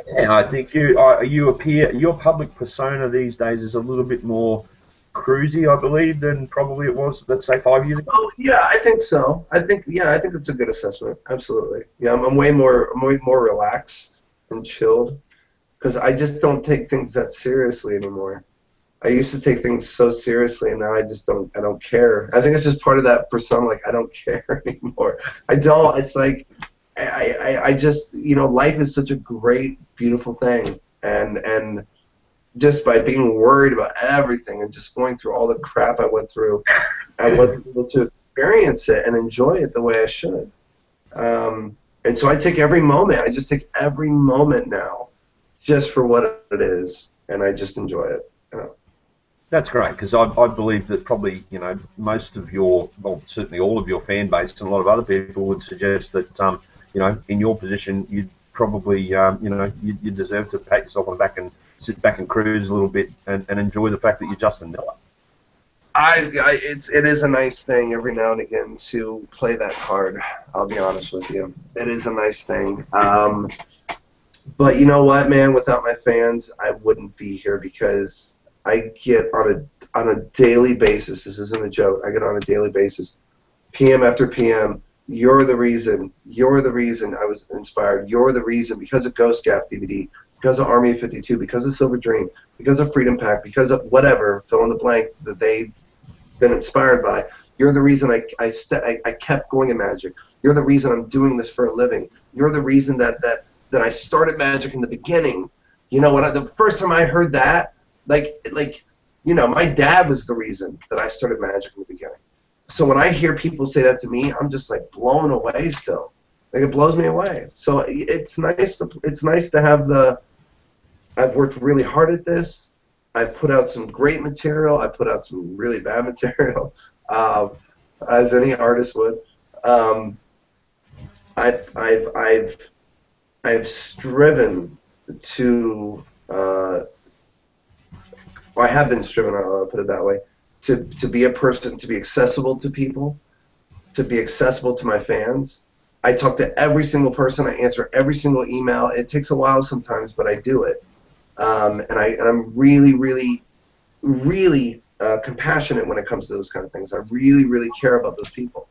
Yeah, I think you appear, your public persona these days is a little bit more cruisy, I believe, than probably it was, let's say, 5 years ago. Oh yeah, I think so. I think that's a good assessment. Absolutely. Yeah, I'm way more relaxed and chilled because I just don't take things that seriously anymore. I used to take things so seriously, and now I just don't. I don't care. I think it's just part of that persona. Like I don't care anymore. I don't. It's like I just life is such a great, beautiful thing, and just by being worried about everything and just going through all the crap I went through, I wasn't able to experience it and enjoy it the way I should. And so I take every moment. I just take every moment now, just for what it is, and I just enjoy it. That's great because I believe that probably most of your, well, certainly all of your fan base and a lot of other people would suggest that in your position you'd probably you deserve to pat yourself on the back and sit back and cruise a little bit and enjoy the fact that you're Justin Miller. It is a nice thing every now and again to play that card. I'll be honest with you, it is a nice thing. But you know what, man? Without my fans, I wouldn't be here because I get on a daily basis. This isn't a joke. I get on a daily basis, PM after PM. You're the reason. You're the reason I was inspired. You're the reason because of Ghost Gaff DVD, because of Army of 52, because of Silver Dream, because of Freedom Pack, because of whatever, fill in the blank, that they've been inspired by. You're the reason I kept going in magic. You're the reason I'm doing this for a living. You're the reason that I started magic in the beginning. You know, the first time I heard that, my dad was the reason that I started magic in the beginning. So when I hear people say that to me, I'm just like blown away still. Like it blows me away. So it's nice to have I've worked really hard at this. I've put out some great material. I put out some really bad material, as any artist would. I've striven to. I have been striven. I'll put it that way. To be a person, to be accessible to people, to be accessible to my fans. I talk to every single person. I answer every single email. It takes a while sometimes, but I do it. And I'm really, really, really compassionate when it comes to those kind of things. I really, really care about those people.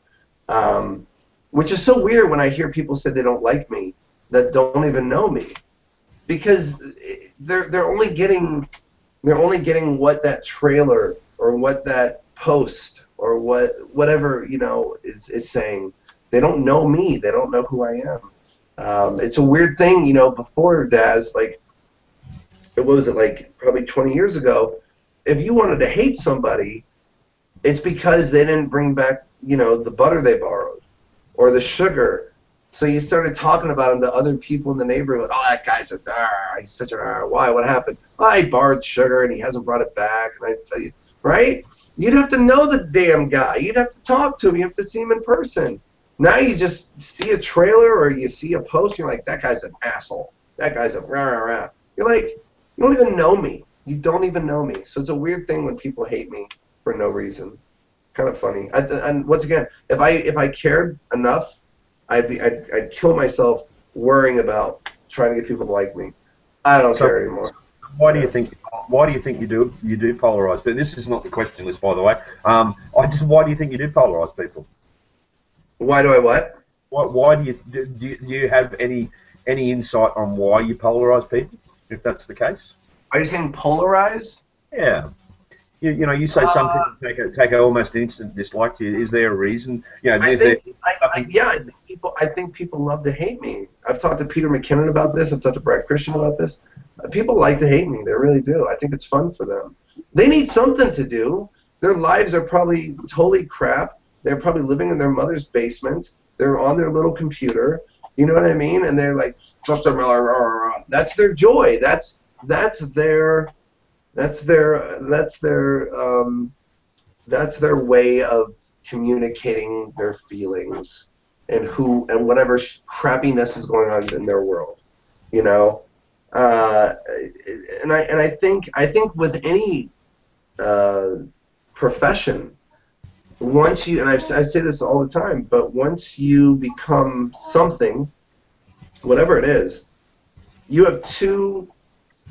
Which is so weird when I hear people say they don't like me that don't even know me, because they're only getting what that trailer or what that post or whatever is saying. They don't know me. They don't know who I am. It's a weird thing, before Daz, like, what was it, like probably 20 years ago, if you wanted to hate somebody, it's because they didn't bring back, the butter they borrowed or the sugar. So you started talking about him to other people in the neighborhood. Oh, that guy's he's such an why? What happened? Oh, he borrowed sugar and he hasn't brought it back. And I tell you, right? You'd have to know the damn guy. You'd have to talk to him. You have to see him in person. Now you just see a trailer or you see a post. You're like, that guy's an asshole. That guy's a rah rah rah. You're like, you don't even know me. You don't even know me. So it's a weird thing when people hate me for no reason. It's kind of funny. And once again, if I cared enough I'd kill myself worrying about trying to get people to like me. I don't care anymore. Why do you think? Why do you think you do polarize? But this is not the question list, by the way. Why do you think you do polarize people? Why do I what? Why do you have any insight on why you polarize people? If that's the case. Are you saying polarize? Yeah. You say some people take almost instant dislike to you. Is there a reason? I think people love to hate me. I've talked to Peter McKinnon about this. I've talked to Brad Christian about this. People like to hate me. They really do. I think it's fun for them. They need something to do. Their lives are probably totally crap. They're probably living in their mother's basement. They're on their little computer. You know what I mean? And they're like, Justin Miller. That's their joy. That's their way of communicating their feelings and whatever crappiness is going on in their world, you know. And I think with any profession, once you, and I say this all the time, but once you become something, whatever it is, you have two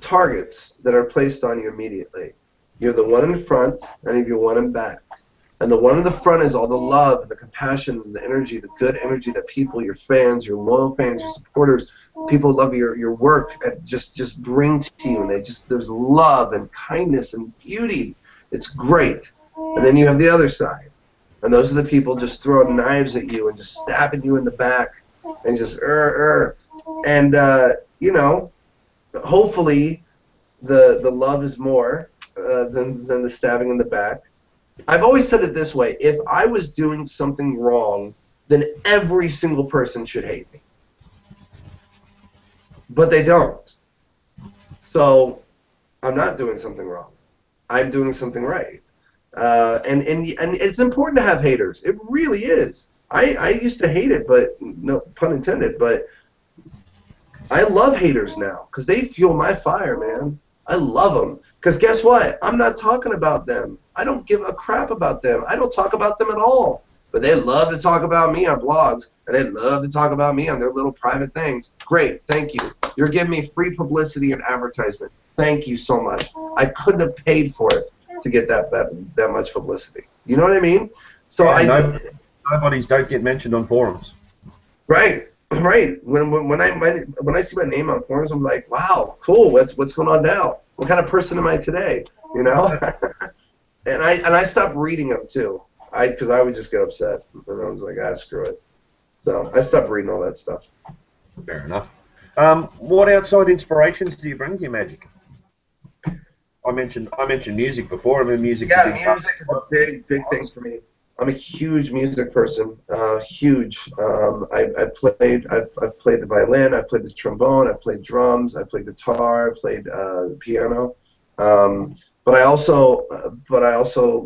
targets that are placed on you immediately. You have the one in front, and you have your one in back. And the one in the front is all the love and the compassion and the energy, the good energy that people, your fans, your loyal fans, your supporters, people love your work and just bring to you. And there's love and kindness and beauty. It's great. And then you have the other side. And those are the people just throwing knives at you and just stabbing you in the back and just And you know, hopefully the love is more than the stabbing in the back. I've always said it this way: if I was doing something wrong, then every single person should hate me. But they don't. So I'm not doing something wrong. I'm doing something right. And it's important to have haters. It really is. I used to hate it, but no pun intended. But I love haters now because they fuel my fire, man. I love them because guess what? I'm not talking about them. I don't give a crap about them. I don't talk about them at all. But they love to talk about me on blogs, and they love to talk about me on their little private things. Great, thank you. You're giving me free publicity and advertisement. Thank you so much. I couldn't have paid for it to get that much publicity. You know what I mean? So yeah, nobodies don't get mentioned on forums. Right. Right. When I see my name on forums, I'm like, wow, cool. What's going on now? What kind of person am I today? You know. and I stopped reading them too. Because I would just get upset, and I was like, screw it. So I stopped reading all that stuff. Fair enough. What outside inspirations do you bring to your magic? I mentioned music before. I mean, music. Yeah, music is a big thing for me. I'm a huge music person. Huge. I've played the violin. I've played the trombone. I've played drums. I've played guitar. I've played piano. But I also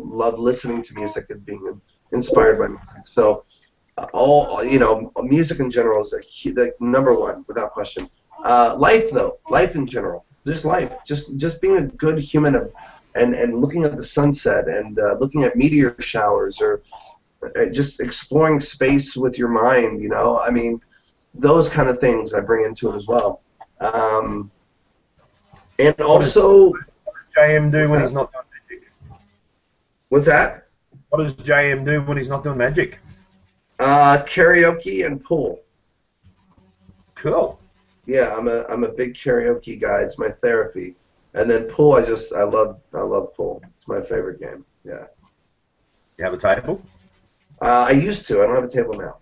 love listening to music and being inspired by music. So, music in general is the number one without question. Life in general, just life, just being a good human and looking at the sunset and looking at meteor showers or just exploring space with your mind. You know, I mean, those kind of things I bring into it as well. And also. JM do when he's not doing magic? What's that? What does JM do when he's not doing magic? Karaoke and pool. Cool. Yeah, I'm a big karaoke guy. It's my therapy. And then pool, I love pool. It's my favorite game. Yeah. You have a table? I used to. I don't have a table now.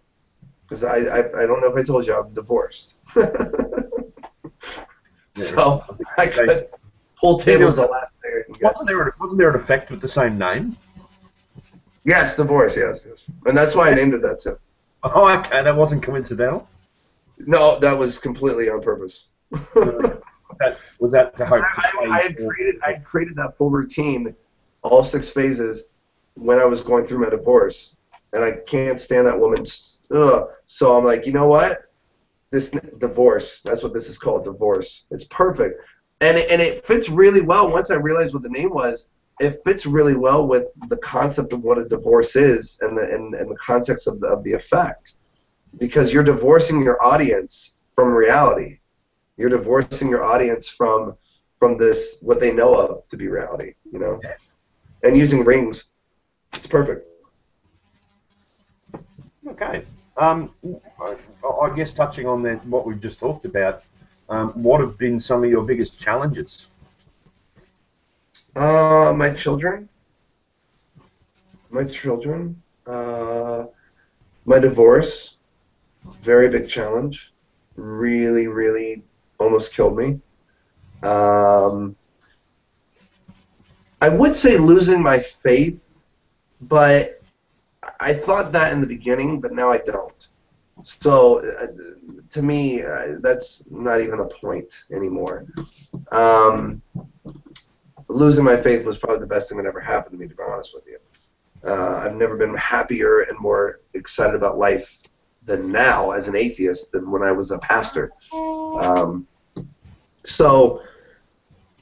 Because I don't know if I told you, I'm divorced. So I could. Pool table is the last thing I can get. Wasn't there an effect with the same name? Yes, divorce, yes. And that's why I named it that too. Oh, okay, that wasn't coincidental? No, that was completely on purpose. Was that to hope? I created that full routine, all 6 phases, when I was going through my divorce. And I can't stand that woman. So I'm like, you know what? This divorce, that's what this is called, divorce. It's perfect. And it fits really well. Once I realized what the name was, it fits really well with the concept of what a divorce is and the context of the effect. because you're divorcing your audience from reality. You're divorcing your audience from this, what they know of to be reality, you know. And using rings, it's perfect. Okay. I guess touching on that, what we've just talked about, what have been some of your biggest challenges? My children. My children. My divorce. Very big challenge. Really, really almost killed me. I would say losing my faith, but I thought that in the beginning, but now I don't. So to me, that's not even a point anymore. Losing my faith was probably the best thing that ever happened to me, to be honest with you. I've never been happier and more excited about life than now as an atheist than when I was a pastor. So,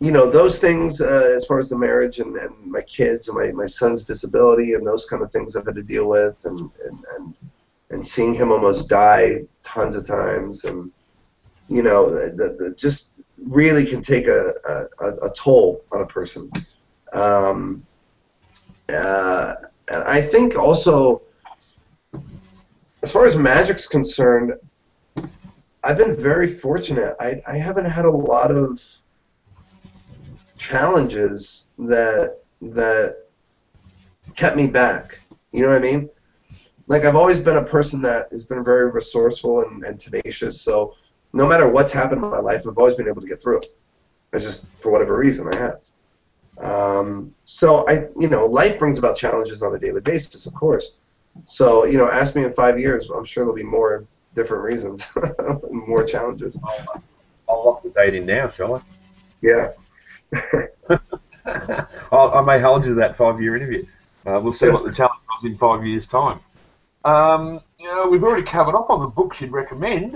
you know, those things, as far as the marriage and my kids and my son's disability and those kind of things I've had to deal with, and seeing him almost die tons of times, and, you know, the just really can take a toll on a person. And I think also, as far as magic's concerned, I've been very fortunate. I haven't had a lot of challenges that kept me back. You know what I mean? Like, I've always been a person that has been very resourceful and tenacious, so no matter what's happened in my life, I've always been able to get through it. It's just, for whatever reason, I have. So you know, life brings about challenges on a daily basis, of course. So, you know, ask me in 5 years, I'm sure there'll be more different reasons, more challenges. I'll lock the date in now, shall I? Yeah. I may hold you to that 5-year interview. We'll see what the challenge was in 5 years' time. You know, we've already covered off on the books you'd recommend.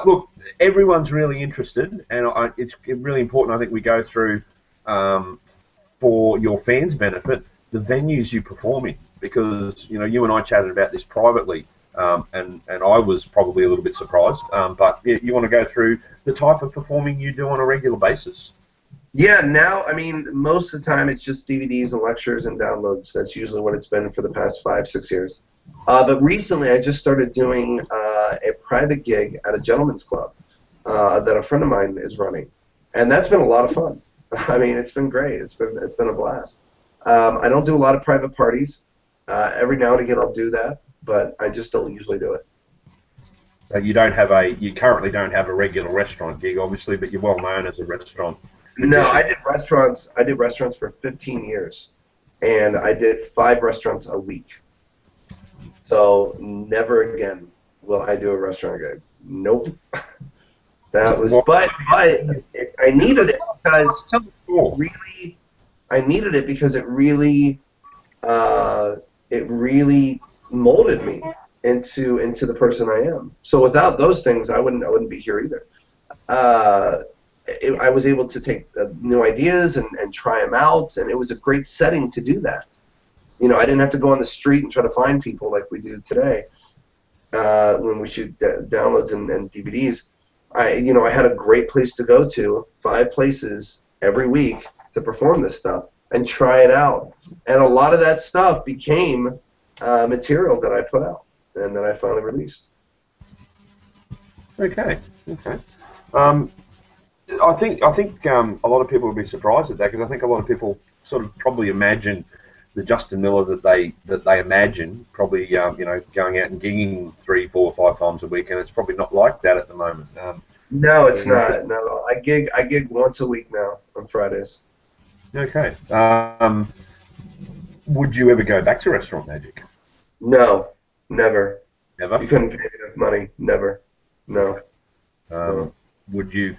Look, everyone's really interested, and it's really important, I think, we go through, for your fans' benefit, the venues you perform in, because, you know, you and I chatted about this privately, and I was probably a little bit surprised, but you want to go through the type of performing you do on a regular basis. Yeah, now, I mean, most of the time it's just DVDs and lectures and downloads. That's usually what it's been for the past 5-6 years. But recently I just started doing a private gig at a gentleman's club that a friend of mine is running. And that's been a lot of fun. I mean, it's been great. It's been a blast. I don't do a lot of private parties. Every now and again I'll do that, but I just don't usually do it. You currently don't have a regular restaurant gig, obviously, but you're well known as a restaurant magician. No, I did restaurants for 15 years, and I did 5 restaurants a week. So never again will I do a restaurant gig. Nope. That was, but I needed it because it really molded me into the person I am. So without those things, I wouldn't be here either. I was able to take new ideas and try them out, and it was a great setting to do that. You know, I didn't have to go on the street and try to find people like we do today when we shoot downloads and DVDs. I had a great place to go to, 5 places every week to perform this stuff and try it out. And a lot of that stuff became material that I put out and that I finally released. Okay. I think a lot of people would be surprised at that, because I think a lot of people sort of probably imagine the Justin Miller that they imagine, probably you know, going out and gigging 3, 4, 5 times a week, and it's probably not like that at the moment. No, it's not. No, I gig once a week now on Fridays. Okay. Would you ever go back to restaurant magic? No, never. Never? You couldn't pay me enough money. Never. No. No. Would you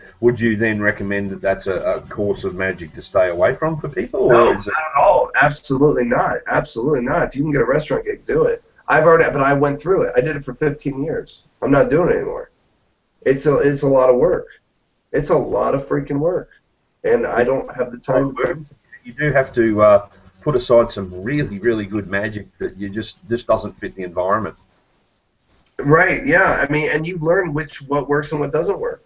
then recommend that that's a course of magic to stay away from for people? No, not at all. Absolutely not. Absolutely not. If you can get a restaurant gig, do it. But I went through it. I did it for 15 years. I'm not doing it anymore. It's a lot of work. It's a lot of freaking work, and I don't have the time. You do have to put aside some really, really good magic that just doesn't fit the environment. Right, yeah. I mean, and you learn what works and what doesn't work.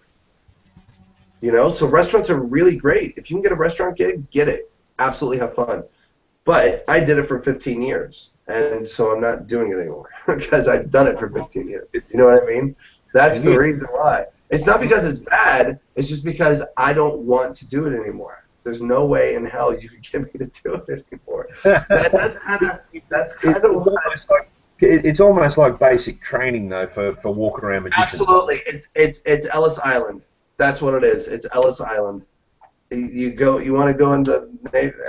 You know, so restaurants are really great. If you can get a restaurant gig, get it. Absolutely have fun. But I did it for 15 years, and so I'm not doing it anymore because I've done it for 15 years. You know what I mean? That's And the you, reason why. It's not because it's bad. It's just because I don't want to do it anymore. There's no way in hell you could get me to do it anymore. That's kind of it's why. almost like it's almost like basic training though for walk around magicians. Absolutely, it's Ellis Island. That's what it is. It's Ellis Island. You want to go into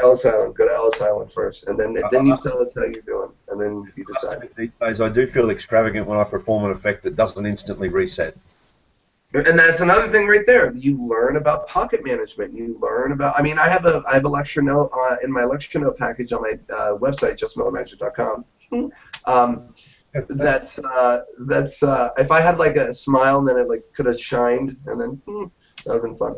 Ellis Island, go to Ellis Island first, and then you tell us how you're doing, and then you decide. These days, I do feel extravagant when I perform an effect that doesn't instantly reset. And that's another thing right there. You learn about pocket management. You learn about. I mean, I have a lecture note in my lecture note package on my website, justmellomagic.com. That's if I had like a smile and then it like could have shined, and then that would have been fun.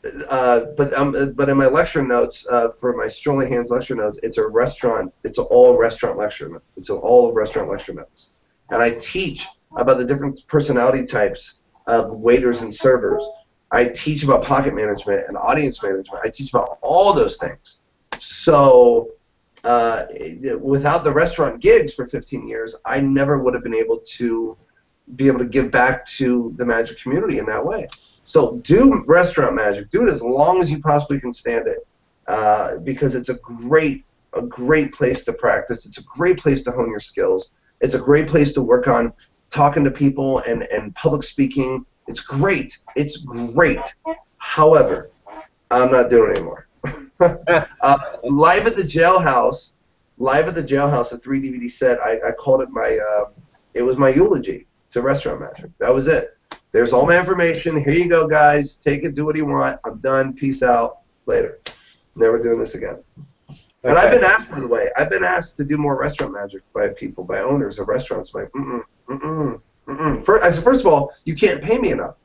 But in my lecture notes for my Strolling Hands lecture notes, it's a restaurant. It's all restaurant lecture notes. It's all restaurant lecture notes, and I teach about the different personality types of waiters and servers. I teach about pocket management and audience management. I teach about all those things. So without the restaurant gigs for 15 years, I never would have been able to give back to the magic community in that way. So do restaurant magic. Do it as long as you possibly can stand it, because it's a great place to practice. It's a great place to hone your skills. It's a great place to work on talking to people and public speaking. It's great. It's great. However, I'm not doing it anymore. Live at the Jailhouse, a 3 DVD set. I called it it was my eulogy to restaurant magic. That was it. There's all my information. Here you go, guys. Take it. Do what you want. I'm done. Peace out. Later. Never doing this again. Okay. And I've been asked, by the way, to do more restaurant magic by people, by owners of restaurants. Like, I said, first of all, you can't pay me enough.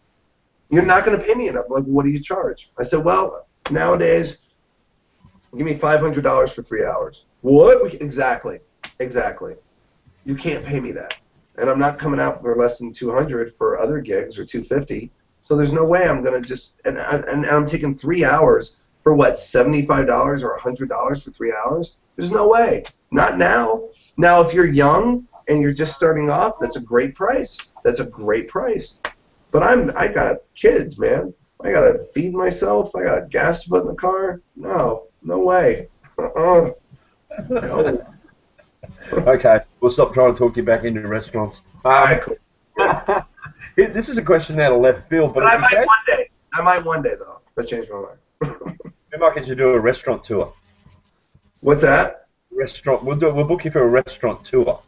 You're not going to pay me enough. Like, what do you charge? I said, well, nowadays, give me $500 for 3 hours. What? Exactly. You can't pay me that. And I'm not coming out for less than $200 for other gigs or $250. So there's no way I'm going to just, and I'm taking 3 hours for what, $75 or $100 for 3 hours? There's no way. Not now. Now, if you're young and you're just starting off, that's a great price. But I got kids, man. I got to feed myself. I got gas to put in the car. No way. No. Okay, we'll stop trying to talk you back into restaurants. All right, cool. This is a question out of left field, but I might one day, though. If I change my mind. We might get you to do a restaurant tour. What's that? Restaurant. We'll book you for a restaurant tour.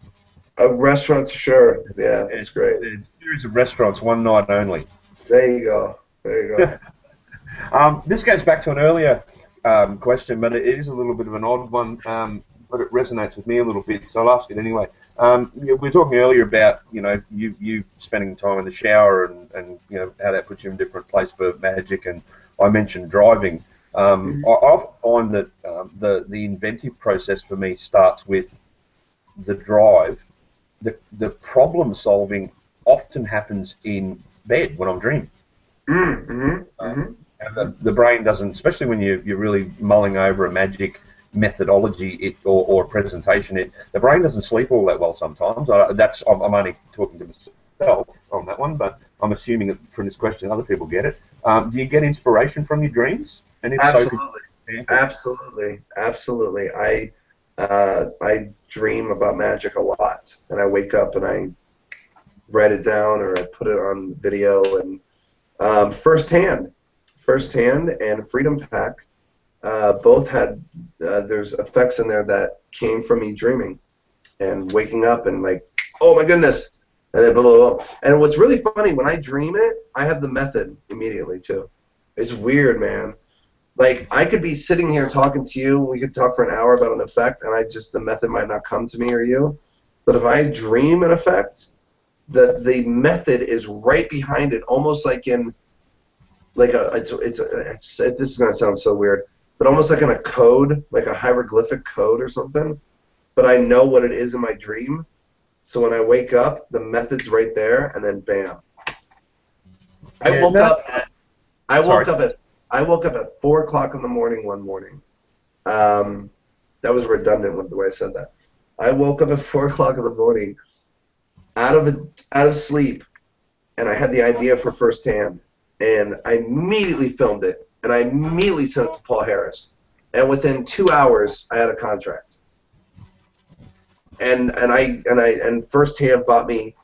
A restaurant, sure. Yeah, that's great. A series of restaurants, one night only. There you go. This goes back to an earlier question, but it is a little bit of an odd one, but it resonates with me a little bit, so I'll ask it anyway. We were talking earlier about you spending time in the shower and how that puts you in a different place for magic, and I mentioned driving. I often find that the inventive process for me starts with the drive. The problem solving often happens in bed when I'm dreaming. The brain doesn't, especially when you're really mulling over a magic methodology or a presentation. The brain doesn't sleep all that well sometimes. I'm only talking to myself on that one, but I'm assuming that from this question other people get it. Do you get inspiration from your dreams? And if Absolutely. I dream about magic a lot, and I wake up and I write it down or I put it on video. And firsthand and Freedom Pack both had there's effects in there that came from me dreaming and waking up and like, oh my goodness, and then blah, blah, blah. And what's really funny, when I dream it, I have the method immediately too. It's weird, man. Like, I could be sitting here talking to you, we could talk for an hour about an effect, and the method might not come to me or you. But if I dream an effect, the method is right behind it, almost like in, like this is gonna sound so weird, but almost like in a code, like a hieroglyphic code or something. But I know what it is in my dream, So when I wake up, the method's right there, and then bam. I Yeah, woke no, up at I sorry. woke up at I woke up at 4 o'clock in the morning one morning. Um, that was redundant with the way I said that. I woke up at 4 o'clock in the morning out of sleep, and I had the idea for First Hand, and I immediately filmed it, and I immediately sent it to Paul Harris, and within 2 hours I had a contract, and First Hand bought me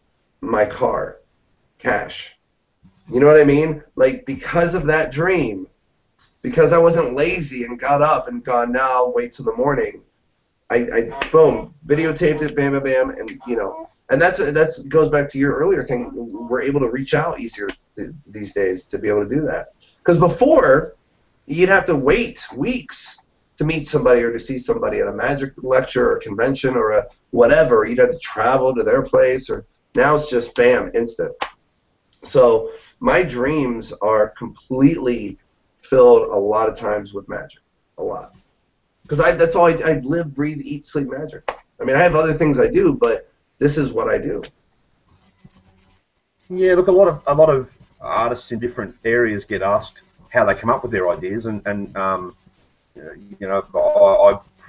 my car, cash. You know what I mean? Like, because of that dream, because I wasn't lazy and got up and gone, now I'll wait till the morning. I boom, videotaped it, bam, bam, bam, and and that's goes back to your earlier thing. We're able to reach out easier these days to be able to do that. Because before, you'd have to wait weeks to meet somebody or to see somebody at a magic lecture or convention or a whatever. You'd have to travel to their place, or now it's just bam, instant. So my dreams are completely filled a lot of times with magic, a lot. Because that's all I live, breathe, eat, sleep magic. I mean, I have other things I do, but this is what I do. Yeah, look, a lot of artists in different areas get asked how they come up with their ideas, and I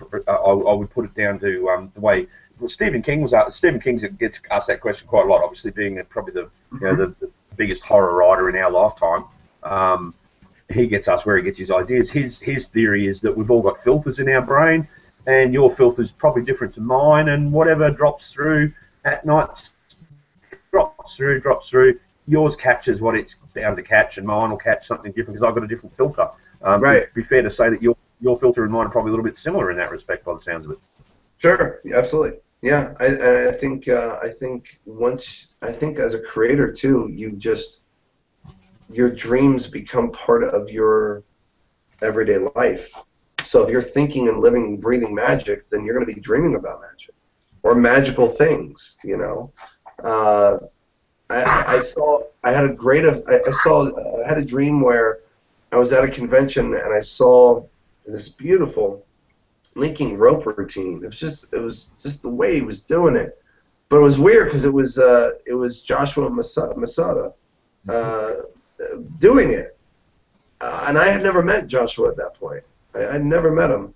would put it down to the way. Well, Stephen King gets asked that question quite a lot. Obviously, being probably the biggest horror writer in our lifetime, he gets asked where he gets his ideas. His theory is that we've all got filters in our brain, and your filter is probably different to mine, and whatever drops through at night drops through. Yours catches what it's bound to catch, and mine will catch something different because I've got a different filter. Right. It'd be fair to say that your filter and mine are probably a little bit similar in that respect, by the sounds of it. Sure. Absolutely. Yeah. I think as a creator too, your dreams become part of your everyday life. So if you're thinking and living, breathing magic, then you're going to be dreaming about magic or magical things. I had a dream where I was at a convention and I saw this beautiful linking rope routine. It was just the way he was doing it, but it was weird because it was Joshua Masada doing it, and I had never met Joshua at that point. I'd never met him,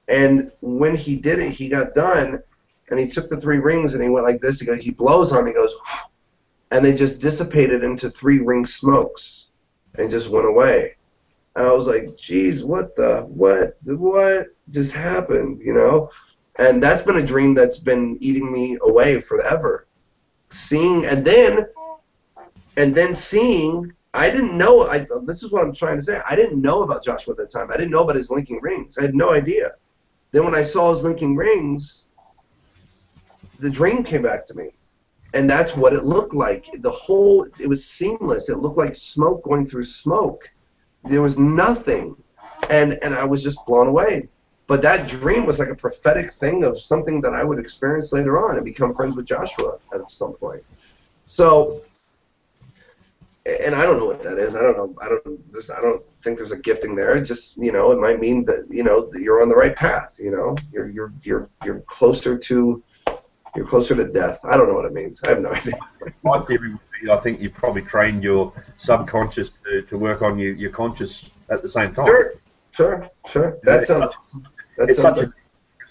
and when he did it, he got done, and he took the 3 rings and he went like this. He blows on me, he goes, and they just dissipated into 3 ring smokes and just went away. And I was like, geez, what just happened, And that's been a dream that's been eating me away forever. Seeing, and then seeing, I didn't know, this is what I'm trying to say, I didn't know about Joshua at that time. I didn't know about his linking rings. I had no idea. Then when I saw his linking rings, the dream came back to me. And that's what it looked like. It was seamless. It looked like smoke going through smoke. There was nothing. And I was just blown away. But that dream was like a prophetic thing of something that I would experience later on and become friends with Joshua at some point. So, and I don't know what that is. I don't know. I don't think there's a gifting there. It just, it might mean that, that you're on the right path. You're closer to death. I don't know what it means. I have no idea. My theory would be, I think you probably trained your subconscious to work on your conscious at the same time. Sure. That sounds like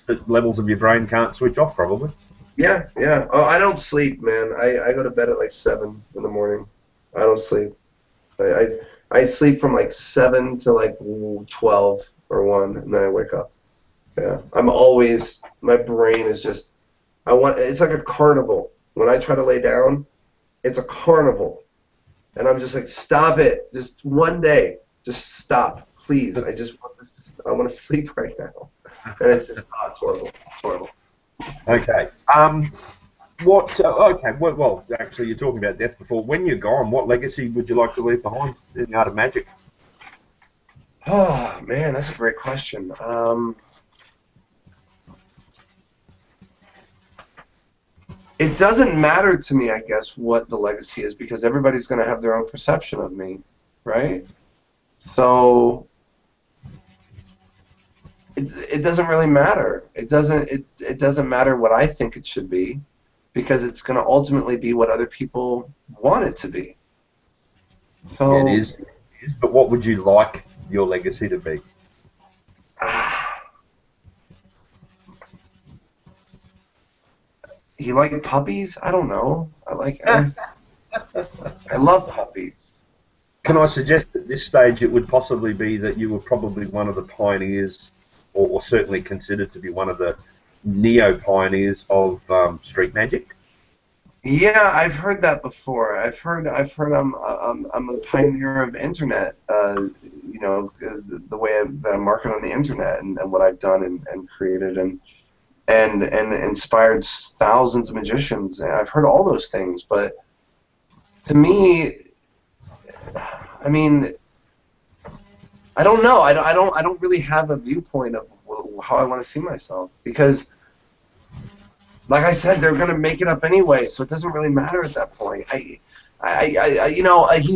that levels of your brain can't switch off, probably. Yeah. Oh, I don't sleep, man. I go to bed at like 7 in the morning. I don't sleep. I sleep from like 7 to like 12 or 1, and then I wake up. Yeah. My brain is just, it's like a carnival. When I try to lay down, it's a carnival. And I'm just like, stop it. Just one day. Just stop. Please. I want to sleep right now. And it's just, it's horrible. It's horrible. Okay. Well, actually, you're talking about death before. When you're gone, what legacy would you like to leave behind in the art of magic? Oh, man, that's a great question. It doesn't matter to me, I guess, what the legacy is, because everybody's going to have their own perception of me, right? So it doesn't really matter. It doesn't matter what I think it should be. because it's going to ultimately be what other people want it to be. Yeah, So it is. It is. But what would you like your legacy to be? You like puppies? I don't know. I love puppies. Can I suggest at this stage it would possibly be that you were probably one of the pioneers, or certainly considered to be one of the neo-pioneers of street magic? Yeah, I've heard that before. I've heard I'm a pioneer of internet. The way that I'm marketing on the internet and what I've done and created and inspired thousands of magicians. And I've heard all those things, but to me, I mean, I don't know. I don't really have a viewpoint of how I want to see myself because, like I said, they're gonna make it up anyway, so it doesn't really matter at that point. He's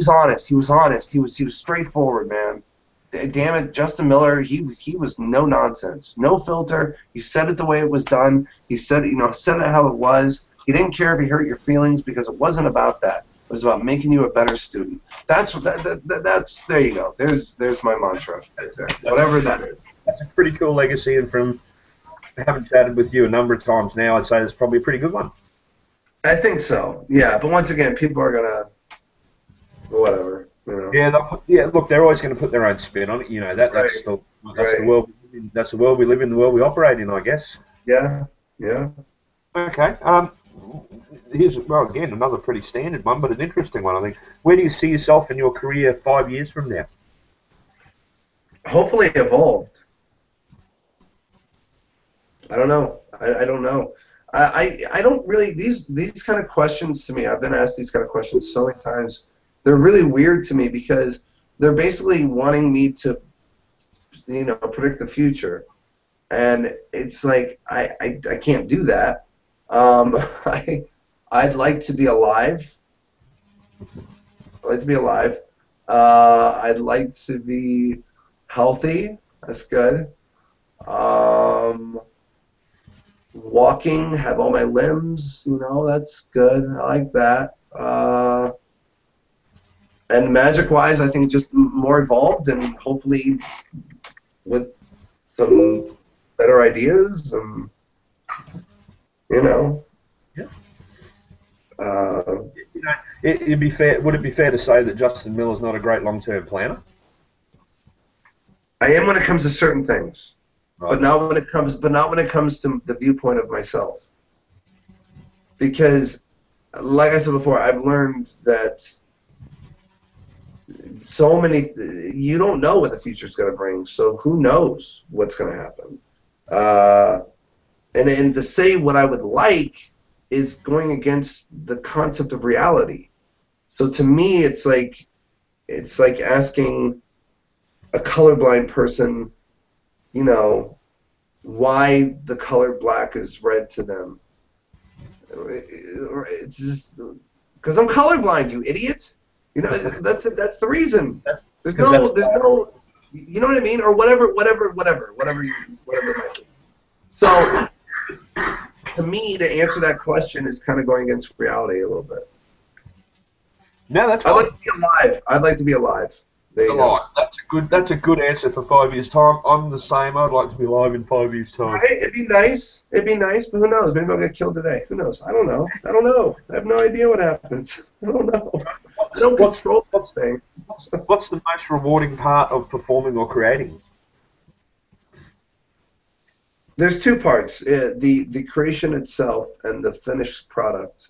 honest. He was honest. He was straightforward, man. Damn it, Justin Miller. He was no nonsense, no filter. He said it the way it was done. He said said it how it was. He didn't care if he hurt your feelings because it wasn't about that. It was about making you a better student. That's there you go. There's my mantra right there. Whatever that is. That's a pretty cool legacy, and from having chatted with you a number of times now, I'd say it's probably a pretty good one. I think so. Yeah, but once again, people are gonna whatever. Yeah, look, they're always going to put their own spin on it. That's Right. the world. That's the world we live in. The world we operate in, I guess. Yeah. Okay. Here's again another pretty standard one, but an interesting one. I think. Where do you see yourself in your career 5 years from now? Hopefully evolved. I don't know. I don't know. I don't really these kind of questions to me. I've been asked these kind of questions so many times. They're really weird to me because they're basically wanting me to, predict the future, and it's like I can't do that. I'd like to be alive. I'd like to be alive. I'd like to be healthy. That's good. Walking, have all my limbs. That's good. I like that. And magic-wise, I think just more involved and hopefully with some better ideas and, Yeah. It'd be fair. Would it be fair to say that Justin Miller's not a great long-term planner? I am when it comes to certain things, Right. but not when it comes to the viewpoint of myself. Because, like I said before, I've learned that you don't know what the future's going to bring, so who knows what's going to happen. And to say what I would like is going against the concept of reality. So to me, it's like asking a colorblind person, why the color black is red to them. It's just because I'm colorblind, you idiot. That's the reason. There's no, you know what I mean, or whatever it might be. So, to me, to answer that question is kind of going against reality a little bit. No, that's I'd fine. like to be alive. I'd like to be alive. There you go. That's a good answer for 5 years' time. I'm the same. I'd like to be alive in 5 years' time. Right? It'd be nice, but who knows? Maybe I'll get killed today. Who knows? I don't know. I have no idea what happens. I don't know. I don't control that thing. What's the most rewarding part of performing or creating? There's two parts. The creation itself and the finished product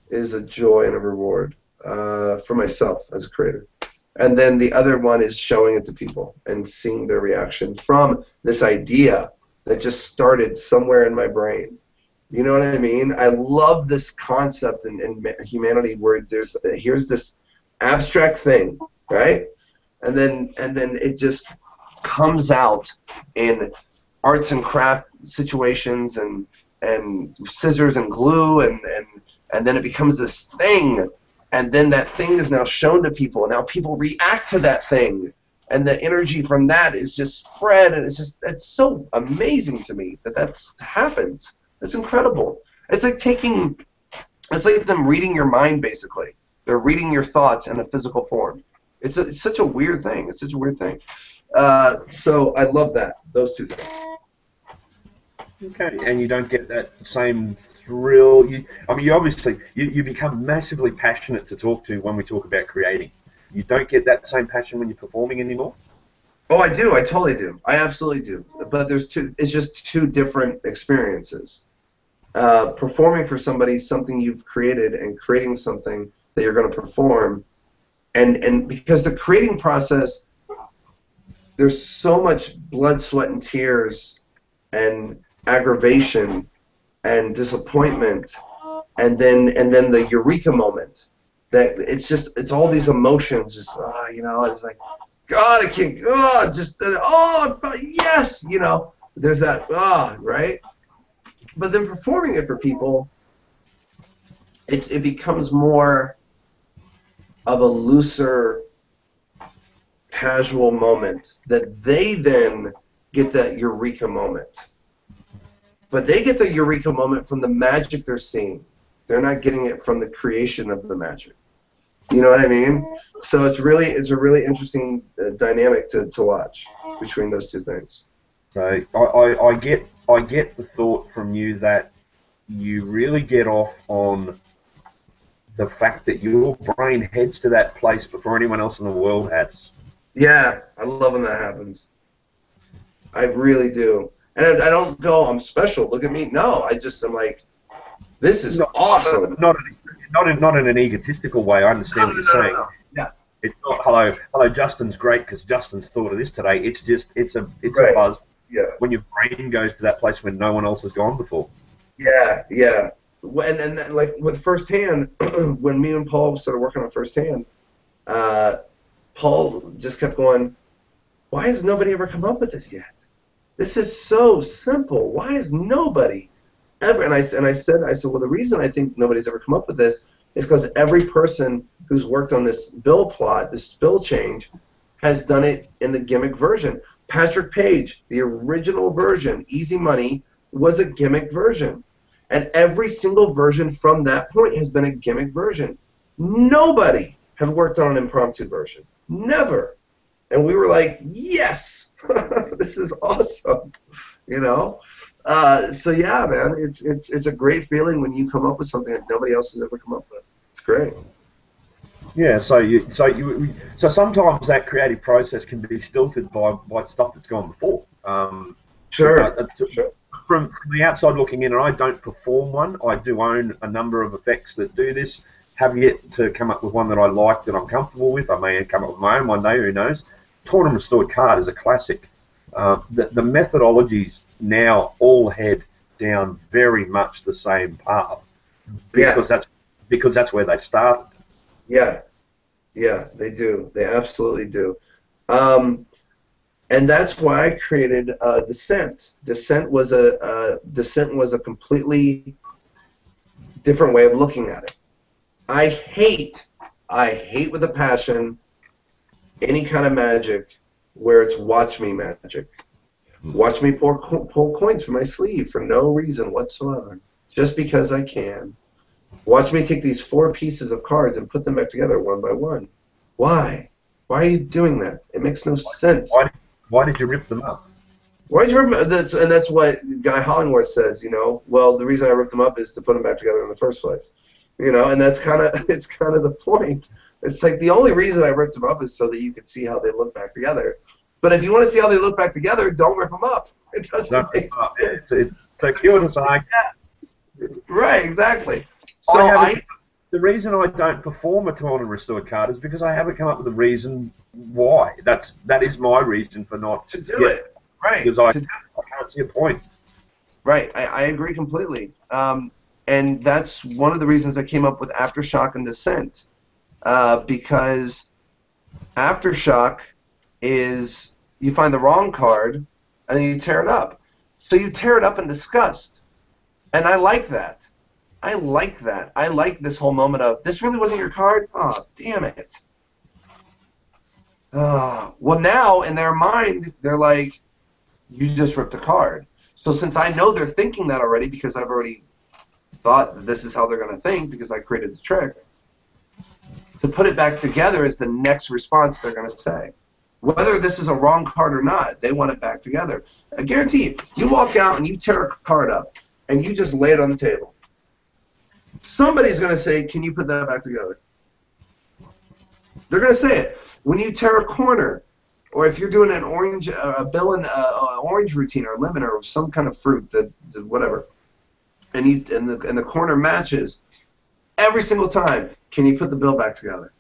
is a joy and a reward for myself as a creator. And then the other one is showing it to people and seeing their reaction from this idea that just started somewhere in my brain. You know what I mean? I love this concept in humanity where here's this abstract thing, right? And then it just comes out in arts and craft situations and scissors and glue and then it becomes this thing. And then that thing is now shown to people, and now people react to that thing, and the energy from that is just spread, and it's so amazing to me that happens. It's incredible. It's like taking It's like them reading your mind, basically. They're reading your thoughts in a physical form. It's such a weird thing. It's such a weird thing. So I love that, those two things. Okay, and you don't get that same thrill. I mean, you obviously you become massively passionate to talk to when we talk about creating. You don't get that same passion when you're performing anymore. Oh, I do. I totally do. I absolutely do. But there's two. It's just two different experiences. Performing for somebody something you've created, and creating something that you're going to perform, and because the creating process, there's so much blood, sweat, and tears, and aggravation, and disappointment, and then the eureka moment. That it's all these emotions. Just it's like, God, I can't. I felt, yes, There's that right. But then performing it for people, it becomes more of a looser, casual moment that they then get that eureka moment. But they get the eureka moment from the magic they're seeing. They're not getting it from the creation of the magic. You know what I mean? So it's a really interesting dynamic to watch between those two things. So I get the thought from you that you really get off on the fact that your brain heads to that place before anyone else in the world has. Yeah, I love when that happens. I really do. And I don't go, I'm special, look at me. No, I'm like, this is awesome. Not in an egotistical way. I understand what you're saying. No. Yeah. It's not hello. Justin's great because Justin's thought of this today. It's just it's a buzz. Yeah. When your brain goes to that place when no one else has gone before. Yeah. And like with Firsthand, when me and Paul started working on Firsthand, Paul just kept going, why has nobody ever come up with this yet? This is so simple. Why has nobody ever? And I said, well, the reason I think nobody's ever come up with this is because every person who's worked on this bill plot, this bill change, has done it in the gimmick version. Patrick Page, the original version, Easy Money, was a gimmick version. And every single version from that point has been a gimmick version. Nobody had worked on an impromptu version. Never. And we were like, yes, this is awesome, So yeah, man, it's a great feeling when you come up with something that nobody else has ever come up with. It's great. Yeah, so sometimes that creative process can be stilted by stuff that's gone before. Sure. From the outside looking in, and I don't perform one. I do own a number of effects that do this. Have yet to come up with one that I like, that I'm comfortable with. I may come up with my own one day, who knows. Torn and Restored Card is a classic. The methodologies now all head down very much the same path because that's where they started. Yeah, they do. They absolutely do. And that's why I created Descent. Descent was a completely different way of looking at it. I hate with a passion any kind of magic where it's watch me magic. Watch me pull coins from my sleeve for no reason whatsoever, just because I can. Watch me take these 4 pieces of cards and put them back together one by one. Why? Why are you doing that? It makes no sense. Why did you rip them up? Why did you rip them up? And that's what Guy Hollingworth says. Well, the reason I ripped them up is to put them back together in the first place. And that's kind of the point. It's like the only reason I ripped them up is so that you could see how they look back together. But if you want to see how they look back together, don't rip them up. It doesn't make sense. It's circuitous. Right, exactly. So the reason I don't perform a Torn and Restored Card is because I haven't come up with a reason why. That is my reason for not to do it. Right. Because I can't see a point. Right. I agree completely. And that's one of the reasons I came up with Aftershock and Descent. Because Aftershock is you find the wrong card and then you tear it up. So you tear it up in disgust. And I like that. I like this whole moment of, this really wasn't your card? Oh, damn it. Well, now, in their mind, they're like, you just ripped a card. So since I know they're thinking that already because I've already thought that this is how they're going to think because I created the trick. To put it back together is the next response they're going to say. Whether this is a wrong card or not, they want it back together. I guarantee you, you walk out and you tear a card up and you just lay it on the table. Somebody's going to say, can you put that back together? They're going to say it. When you tear a corner, or if you're doing an orange, orange routine or lemon or some kind of fruit, whatever, and the corner matches, every single time, can you put the bill back together?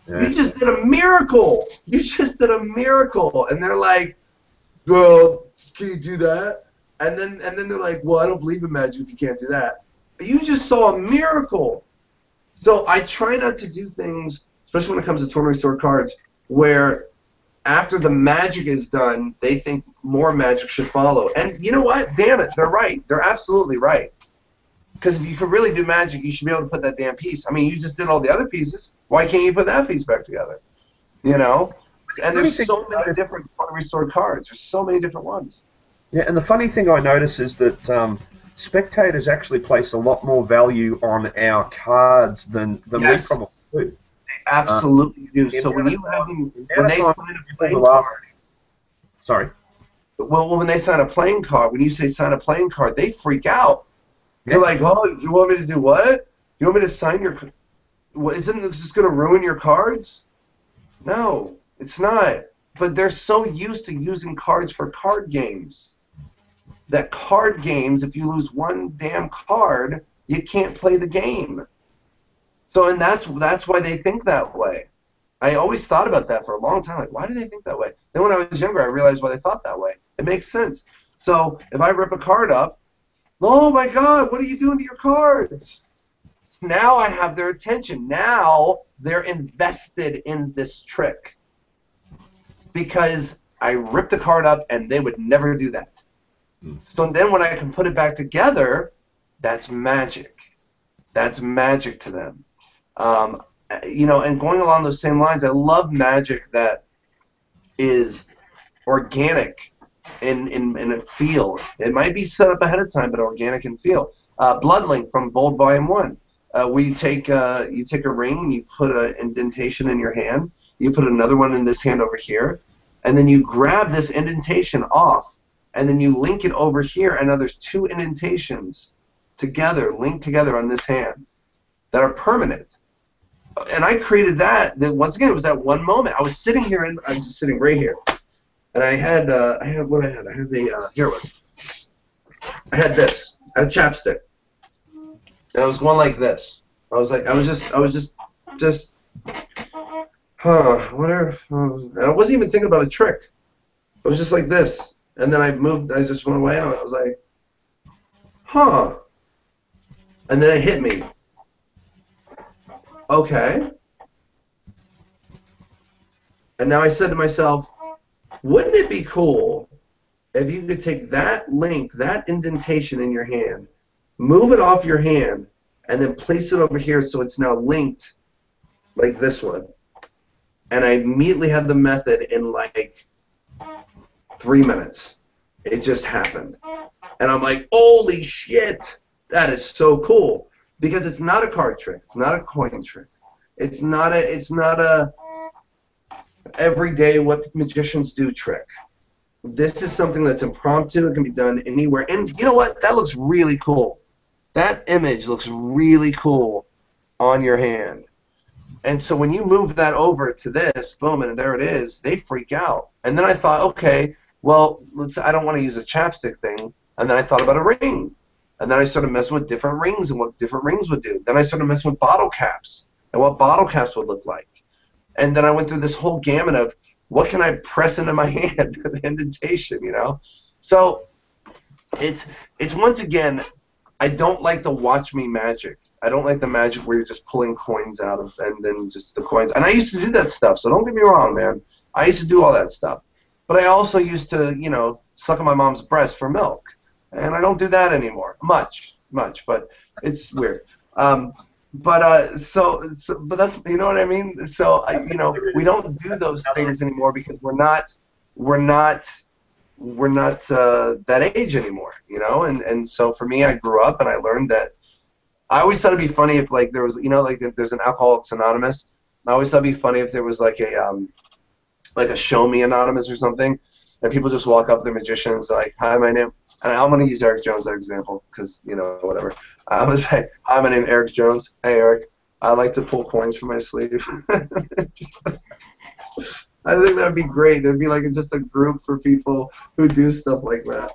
Yeah. You just did a miracle. You just did a miracle. And they're like, well, can you do that? And then they're like, well, I don't believe in magic if you can't do that. But you just saw a miracle. So I try not to do things, especially when it comes to tournament store cards, where after the magic is done, they think more magic should follow. And you know what? Damn it, they're right. They're absolutely right. Because if you could really do magic, you should be able to put that damn piece. I mean, you just did all the other pieces. Why can't you put that piece back together? You know? And there's so many different restored cards. There's so many different ones. Yeah, and the funny thing I notice is that spectators actually place a lot more value on our cards than yes. we probably do. They absolutely do. So when you have them, when they sign a playing card. Sorry. Well, when they sign a playing card, when you say sign a playing card, they freak out. They're like, oh, you want me to do what? You want me to sign your... What, isn't this just going to ruin your cards? No, it's not. But they're so used to using cards for card games that card games, if you lose one damn card, you can't play the game. So, and that's why they think that way. I always thought about that for a long time. Like, why do they think that way? Then when I was younger, I realized why they thought that way. It makes sense. So if I rip a card up, oh my God, what are you doing to your cards? Now I have their attention. Now they're invested in this trick. Because I ripped a card up and they would never do that. So then when I can put it back together, that's magic. That's magic to them. You know, and going along those same lines, I love magic that is organic in a feel. It might be set up ahead of time, but organic in feel. Bloodlink from Bold Volume 1. Where you take a ring and you put an indentation in your hand. You put another one in this hand over here, and then you grab this indentation off, and then you link it over here, and now there's two indentations together, linked together on this hand that are permanent. And I created that. Once again, it was that one moment. I was sitting here, and I'm just sitting right here, and I had what I had. I had the here it was. I had this. I had a chapstick, and I was going like this. I was just. Whatever. And I wasn't even thinking about a trick. I was just like this. And then I moved, I just went away, and I was like, huh. And then it hit me. Okay. And now I said to myself, wouldn't it be cool if you could take that link, that indentation in your hand, move it off your hand, and then place it over here so it's now linked like this one. And I immediately had the method in like 3 minutes. It just happened. And I'm like, holy shit, that is so cool. Because it's not a card trick. It's not a coin trick. It's not a everyday what magicians do trick. This is something that's impromptu. It can be done anywhere. And you know what? That looks really cool. That image looks really cool on your hand. And so when you move that over to this, boom, and there it is, they freak out. And then I thought, okay, well, I don't want to use a chapstick thing. And then I thought about a ring. And then I started messing with different rings and what different rings would do. Then I started messing with bottle caps and what bottle caps would look like. And then I went through this whole gamut of what can I press into my hand, the indentation, you know? So it's once again, I don't like the watch me magic. I don't like the magic where you're just pulling coins out of and then just the coins. And I used to do that stuff, so don't get me wrong, man. I used to do all that stuff. But I also used to, you know, suck on my mom's breast for milk. And I don't do that anymore. Much, but it's weird. But that's, you know what I mean? So, you know, we don't do those things anymore because we're not that age anymore, you know. And so for me, I grew up and I learned that. I always thought it'd be funny if like there was, you know, like if there's an Alcoholics Anonymous. I always thought it'd be funny if there was like a Show Me Anonymous or something, and people just walk up, they're magicians, like, hi, my name, and I'm gonna use Eric Jones as an example, because you know whatever. I was like, hi, my name is Eric Jones. Hey Eric, I like to pull coins from my sleeve. I think that'd be great. There'd be like just a group for people who do stuff like that.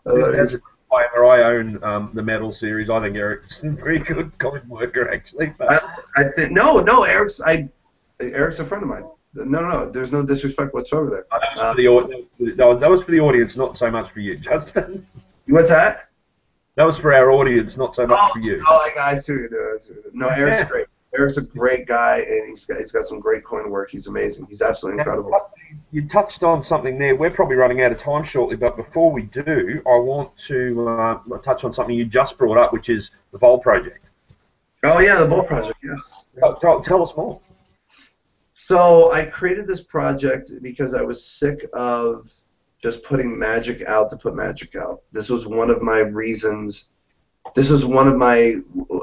As a disclaimer, I own the metal series. I think Eric's a very good coin worker, actually. But I think no, Eric's a friend of mine. No, there's no disrespect whatsoever there. That was for the audience, not so much for you, Justin. What's that? That was for our audience, not so much for you. I see what you're doing. No, Eric's great. Eric's a great guy, and he's got some great coin work. He's amazing. He's absolutely incredible. You touched on something there. We're probably running out of time shortly, but before we do, I want to touch on something you just brought up, which is the Bowl Project. Oh, yeah, the Bowl Project, yes. Tell us more. So I created this project because I was sick of just putting magic out to put magic out. This was one of my reasons. This was one of my,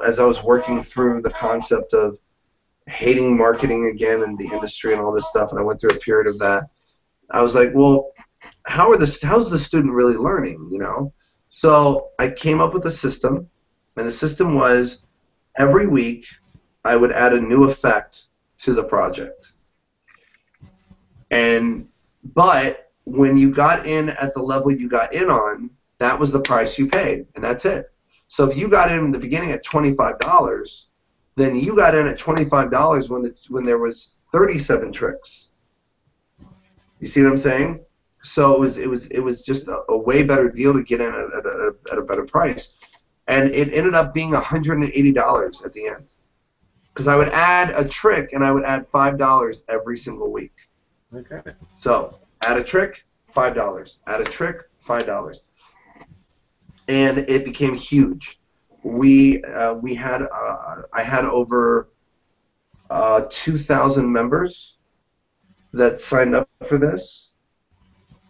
as I was working through the concept of hating marketing again and the industry and all this stuff, and I went through a period of that, I was like, well, how's the student really learning, you know? So I came up with a system, and the system was every week I would add a new effect to the project. But when you got in at the level you got in on, that was the price you paid, and that's it. So if you got in the beginning at $25, then you got in at $25 when there was 37 tricks. You see what I'm saying? So it was just a way better deal to get in at a better price, and it ended up being $180 at the end, because I would add a trick and I would add $5 every single week. Okay. So add a trick, $5. Add a trick, $5. And it became huge. I had over 2,000 members that signed up for this.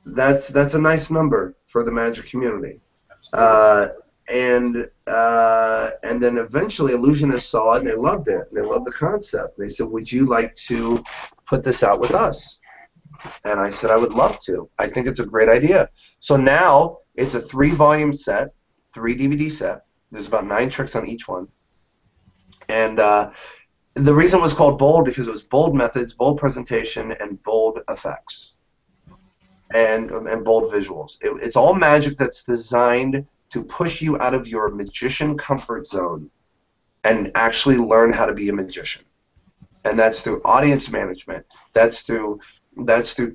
That's a nice number for the magic community. And then eventually Illusionists saw it and they loved it. And they loved the concept. They said, would you like to put this out with us? And I said, I would love to. I think it's a great idea. So now it's a 3-volume set, 3 DVD set. There's about 9 tricks on each one. And the reason it was called Bold, because it was bold methods, bold presentation, and bold effects. And bold visuals. It's all magic that's designed to push you out of your magician comfort zone and actually learn how to be a magician. And that's through audience management. That's through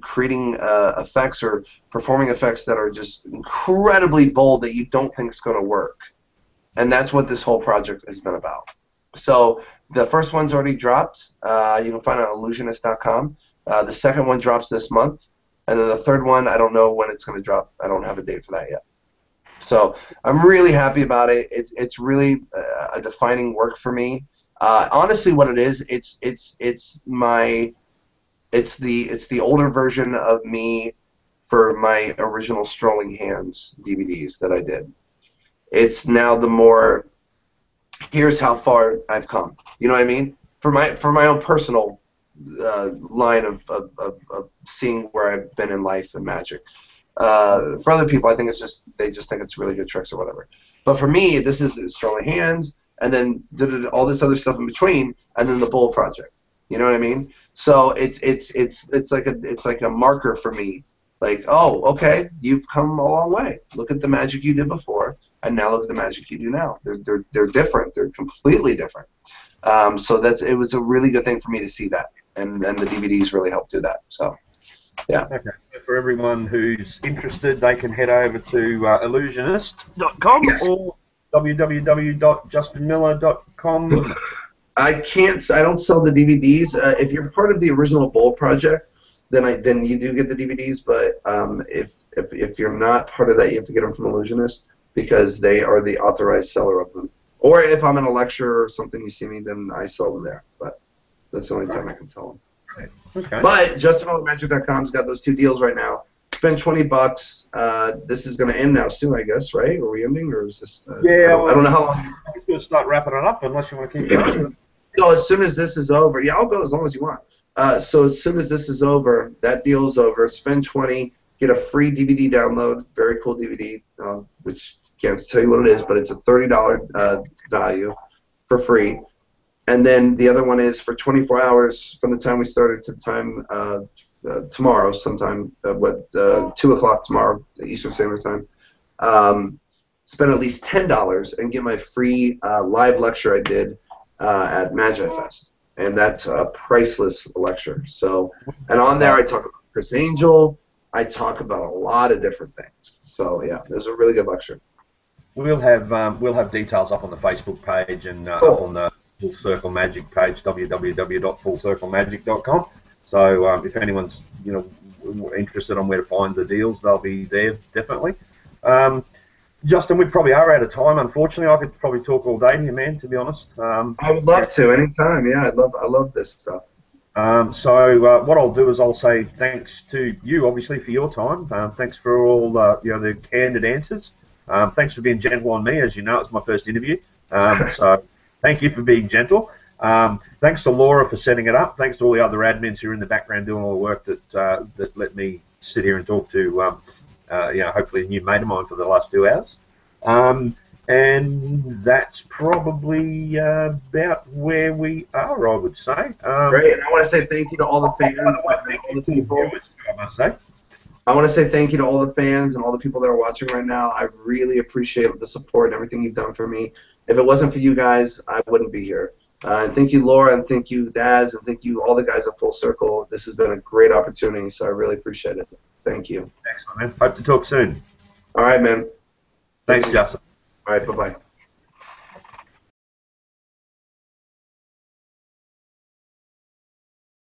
creating effects or performing effects that are just incredibly bold that you don't think is going to work. And that's what this whole project has been about. So the first one's already dropped. You can find it on illusionist.com. The second one drops this month. And then the third one, I don't know when it's going to drop. I don't have a date for that yet. So I'm really happy about it. It's really a defining work for me. Honestly, what it is, it's the older version of me for my original Strolling Hands DVDs that I did. It's now the more, here's how far I've come. You know what I mean? For my own personal line of seeing where I've been in life and magic. For other people, I think they just think it's really good tricks or whatever. But for me, this is Strolling Hands, and then all this other stuff in between, and then the Bull Project. You know what I mean? So it's like a marker for me. Like, oh, okay, you've come a long way. Look at the magic you did before, and now look at the magic you do now. They're different. They're completely different. So it was a really good thing for me to see that, and the DVDs really helped do that. So, yeah. Okay. For everyone who's interested, they can head over to illusionist.com or www.justinmiller.com. I don't sell the DVDs. If you're part of the original Bowl Project, then you do get the DVDs. But if you're not part of that, you have to get them from Illusionist, because they are the authorized seller of them. Or if I'm in a lecture or something, you see me, then I sell them there. But that's the only time I can sell them. Okay. But JustinMillerMagic.com's got those 2 deals right now. spend $20. This is going to end now soon, I guess, right? Are we ending, or is this? Yeah, I don't know how long. We'll start wrapping it up unless you want to keep going. No, as soon as this is over, yeah, I'll go as long as you want. So as soon as this is over, that deal is over. Spend 20, get a free DVD download, very cool DVD, which can't tell you what it is, but it's a $30 value for free. And then the other one is for 24 hours from the time we started to the time tomorrow, sometime 2 o'clock tomorrow, Eastern Standard Time. Spend at least $10 and get my free live lecture I did at Magi Fest, and that's a priceless lecture. So, and on there I talk about Chris Angel. I talk about a lot of different things. So yeah, it was a really good lecture. We'll have details up on the Facebook page and up on the Full Circle Magic page, www.fullcirclemagic.com. So if anyone's interested on where to find the deals, they'll be there definitely. Justin, we probably are out of time. Unfortunately, I could probably talk all day here, man. To be honest. I would love to anytime. Yeah, I love this stuff. So what I'll do is I'll say thanks to you, obviously, for your time. Thanks for all the candid answers. Thanks for being gentle on me. As you know, it's my first interview. So thank you for being gentle. Thanks to Laura for setting it up. Thanks to all the other admins who are in the background doing all the work that let me sit here and talk to hopefully a new mate of mine for the last 2 hours. And that's probably about where we are, I would say. Great, and I want to say thank you to all the fans, all the people. I must say. I want to say thank you to all the fans and all the people that are watching right now. I really appreciate the support and everything you've done for me. If it wasn't for you guys, I wouldn't be here. And thank you, Laura, and thank you, Daz, and thank you, all the guys at Full Circle. This has been a great opportunity, so I really appreciate it. Thank you. Excellent, man. Hope to talk soon. All right, man. Thanks, Justin. All right, bye-bye.